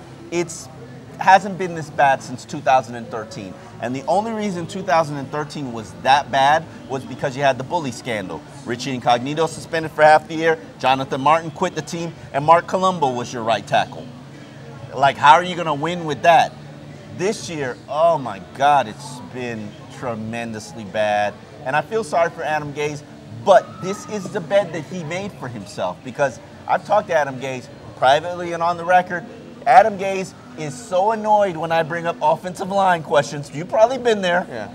Hasn't been this bad since 2013. And the only reason 2013 was that bad was because you had the bully scandal. Richie Incognito suspended for half the year, Jonathan Martin quit the team, and Mark Colombo was your right tackle. Like, how are you going to win with that? This year, oh my God, it's been tremendously bad. And I feel sorry for Adam Gase, but this is the bed that he made for himself, because I've talked to Adam Gase privately and on the record. Adam Gase is so annoyed when I bring up offensive line questions. You've probably been there. Yeah.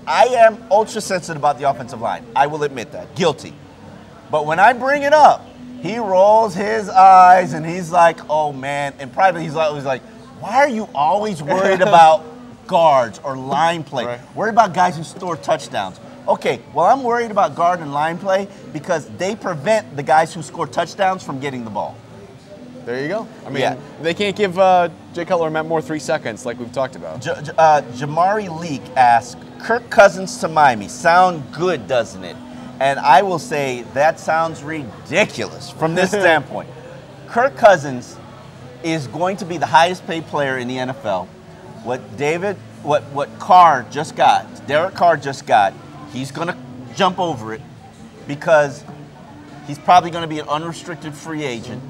I am ultra sensitive about the offensive line. I will admit that. Guilty. But when I bring it up, he rolls his eyes and he's like, oh man. And privately he's always like, why are you always worried about guards or line play? Right. Worried about guys who score touchdowns. Okay, well, I'm worried about guard and line play because they prevent the guys who score touchdowns from getting the ball. There you go. I mean, they can't give Jay Cutler and Matt Moore 3 seconds like we've talked about. Jamari Leak asks, Kirk Cousins to Miami. Sound good, doesn't it? And I will say that sounds ridiculous from this standpoint. Kirk Cousins is going to be the highest paid player in the NFL. What Carr just got, Derek Carr just got, he's going to jump over it because he's probably going to be an unrestricted free agent.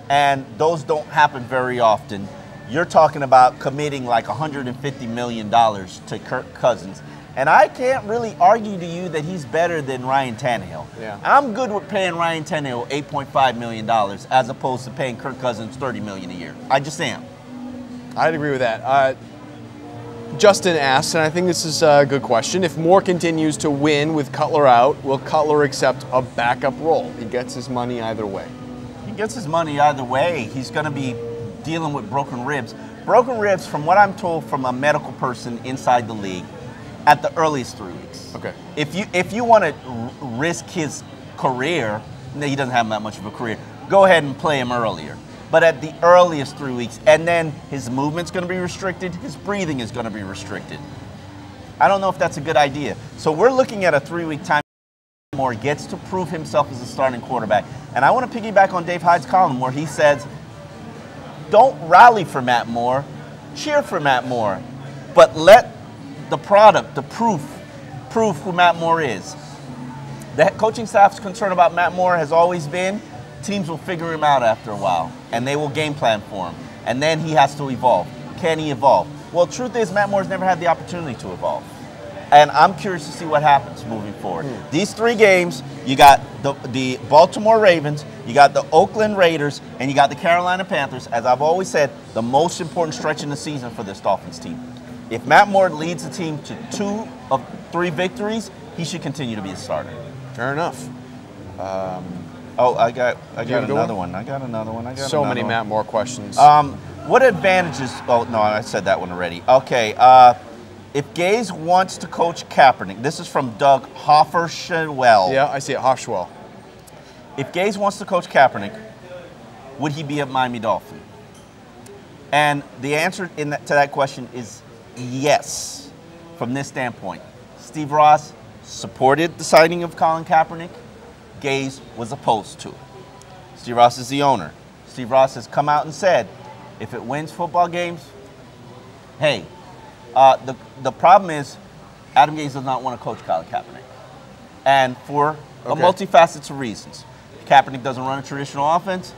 And those don't happen very often. You're talking about committing like $150 million to Kirk Cousins. And I can't really argue to you that he's better than Ryan Tannehill. Yeah. I'm good with paying Ryan Tannehill $8.5 million as opposed to paying Kirk Cousins $30 million a year. I just am. I'd agree with that. Justin asks, and I think this is a good question, if Moore continues to win with Cutler out, will Cutler accept a backup role? He gets his money either way. Gets his money either way. He's going to be dealing with broken ribs. Broken ribs, from what I'm told from a medical person inside the league, at the earliest 3 weeks. Okay. If you want to risk his career, he doesn't have that much of a career, go ahead and play him earlier. But at the earliest 3 weeks, and then his movement's going to be restricted, his breathing is going to be restricted. I don't know if that's a good idea. So we're looking at a 3-week time. Moore gets to prove himself as a starting quarterback. And I want to piggyback on Dave Hyde's column where he says don't rally for Matt Moore, cheer for Matt Moore, but let the product, the proof who Matt Moore is. The coaching staff's concern about Matt Moore has always been teams will figure him out after a while, and they will game plan for him, and then he has to evolve. Can he evolve? Well, truth is, Matt Moore's never had the opportunity to evolve. And I'm curious to see what happens moving forward. These 3 games, you got the Baltimore Ravens, you got the Oakland Raiders, and you got the Carolina Panthers. As I've always said, the most important stretch in the season for this Dolphins team. If Matt Moore leads the team to 2 of 3 victories, he should continue to be a starter. Fair enough. I got another one. I got another one. So many Matt Moore questions. What advantages? Oh no, I said that one already. Okay. If Gaze wants to coach Kaepernick, this is from Doug Hofferschwell. Yeah, I see it. Hofschwell. If Gaze wants to coach Kaepernick, would he be a Miami Dolphin? And the answer to that question is yes, from this standpoint. Steve Ross supported the signing of Colin Kaepernick. Gaze was opposed to it. Steve Ross is the owner. Steve Ross has come out and said, if it wins football games, hey, the problem is Adam Gaze does not want to coach Colin Kaepernick. And for a multifaceted of reasons. Kaepernick doesn't run a traditional offense,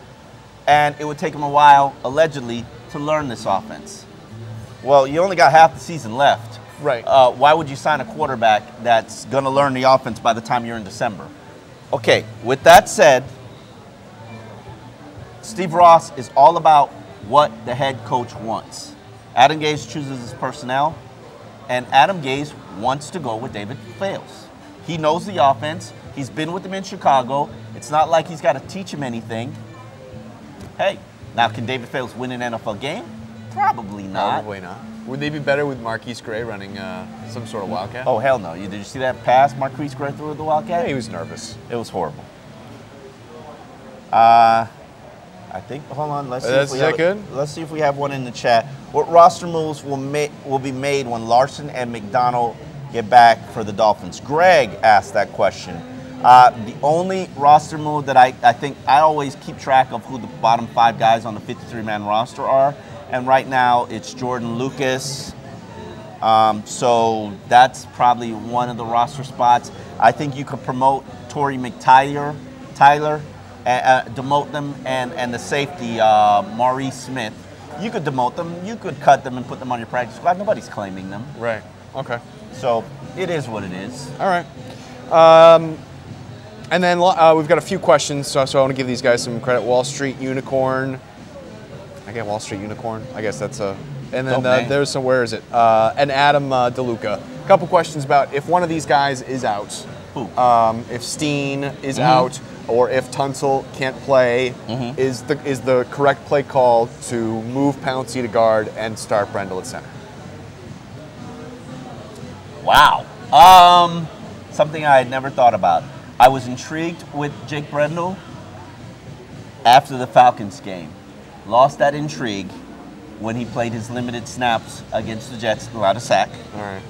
and it would take him a while, allegedly, to learn this offense. Well, you only got half the season left. Right. Why would you sign a quarterback that's going to learn the offense by the time you're in December? Okay, with that said, Steve Ross is all about what the head coach wants. Adam Gaze chooses his personnel, and Adam Gaze wants to go with David Fales. He knows the offense. He's been with him in Chicago. It's not like he's got to teach him anything. Hey, now can David Fales win an NFL game? Probably not. Probably not. Would they be better with Marquise Gray running some sort of Wildcat? Oh, hell no. Did you see that pass Marquise Gray threw at the Wildcat? Yeah, he was nervous. It was horrible. I think, hold on, let's see if we have one in the chat. What roster moves will be made when Larson and McDonald get back for the Dolphins? Greg asked that question. The only roster move that I think I always keep track of who the bottom 5 guys on the 53-man roster are, and right now it's Jordan Lucas. So that's probably one of the roster spots. I think you could promote Torrey McTyler, demote them, and the safety, Maurice Smith. You could demote them, you could cut them and put them on your practice squad. Nobody's claiming them. Right, okay. So it is what it is. All right. And then we've got a few questions, so I want to give these guys some credit. Wall Street Unicorn. I get Wall Street Unicorn. I guess that's a... And then there's some, where is it? And Adam DeLuca. A couple questions about if one of these guys is out. If Steen is out, or if Tunsil can't play, is the correct play call to move Pouncey to guard and start Brendel at center? Wow. Something I had never thought about. I was intrigued with Jake Brendel after the Falcons game. Lost that intrigue when he played his limited snaps against the Jets, allowed a sack. All right.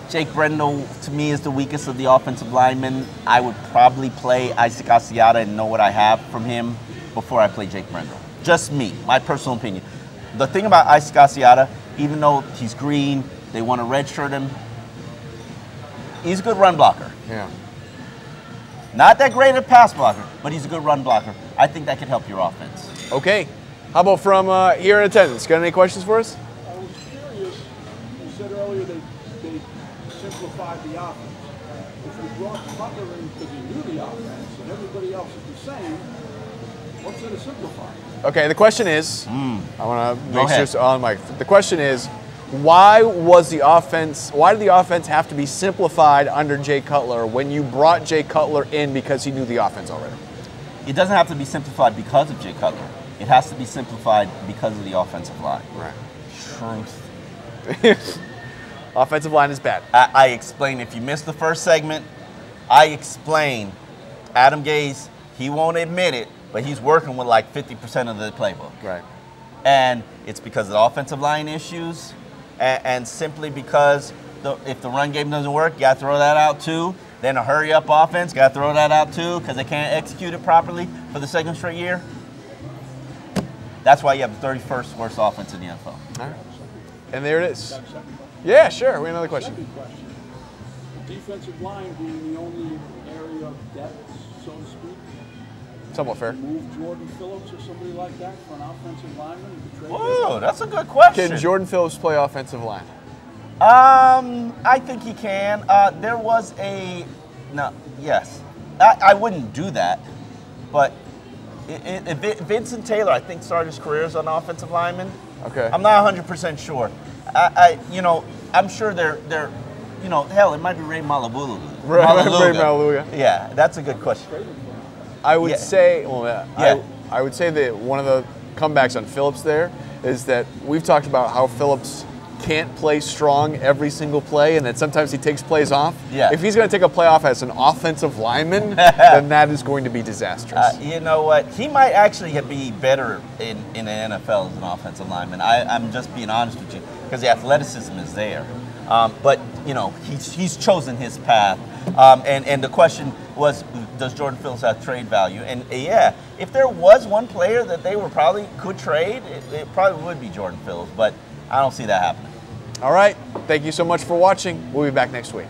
Jake Brendel, to me, is the weakest of the offensive linemen. I would probably play Isaac Asiata and know what I have from him before I play Jake Brendel. Just me, my personal opinion. The thing about Isaac Asiata, even though he's green, they want to redshirt him, he's a good run blocker. Yeah. Not that great a pass blocker, but he's a good run blocker. I think that could help your offense. Okay. How about from here in attendance? Got any questions for us? I was curious. You said earlier they simplified the offense. If you brought Butler in because he knew the offense and everybody else is the same, what's going to simplify? Okay, the question is, I want to make sure it's on mic. The question is, why did the offense have to be simplified under Jay Cutler when you brought Jay Cutler in because he knew the offense already? It doesn't have to be simplified because of Jay Cutler. It has to be simplified because of the offensive line. Right. Truth. Offensive line is bad. I explained, if you missed the first segment, I explained Adam Gaze, he won't admit it, but he's working with like 50% of the playbook. Right. And it's because of the offensive line issues, and simply because if the run game doesn't work, you got to throw that out too. Then a hurry-up offense, got to throw that out too because they can't execute it properly for the second straight year. That's why you have the 31st worst offense in the NFL. All right. And there it is. Yeah, sure. We have another question. Second question. The defensive line being the only area of depth, so to speak. Somewhat fair. Move Jordan Phillips or somebody like that for an offensive lineman to trade. Whoa, that's a good question. Can Jordan Phillips play offensive line? I think he can. There was yes. I wouldn't do that, but Vincent Taylor, I think, started his career as an offensive lineman. Okay. I'm not 100% sure. I'm sure they're, hell, it might be Ray Malabulu. Ray Malaluga. Yeah, that's a good question. I would say, Yeah. I would say that one of the comebacks on Phillips there is that we've talked about how Phillips can't play strong every single play, and that sometimes he takes plays off. Yeah. If he's going to take a play off as an offensive lineman, then that is going to be disastrous. You know what? He might actually be better in the NFL as an offensive lineman. I'm just being honest with you, because the athleticism is there. But he's chosen his path. And the question was, does Jordan Phillips have trade value? And yeah, if there was one player that they could trade, it probably would be Jordan Phillips. But I don't see that happening. All right. Thank you so much for watching. We'll be back next week.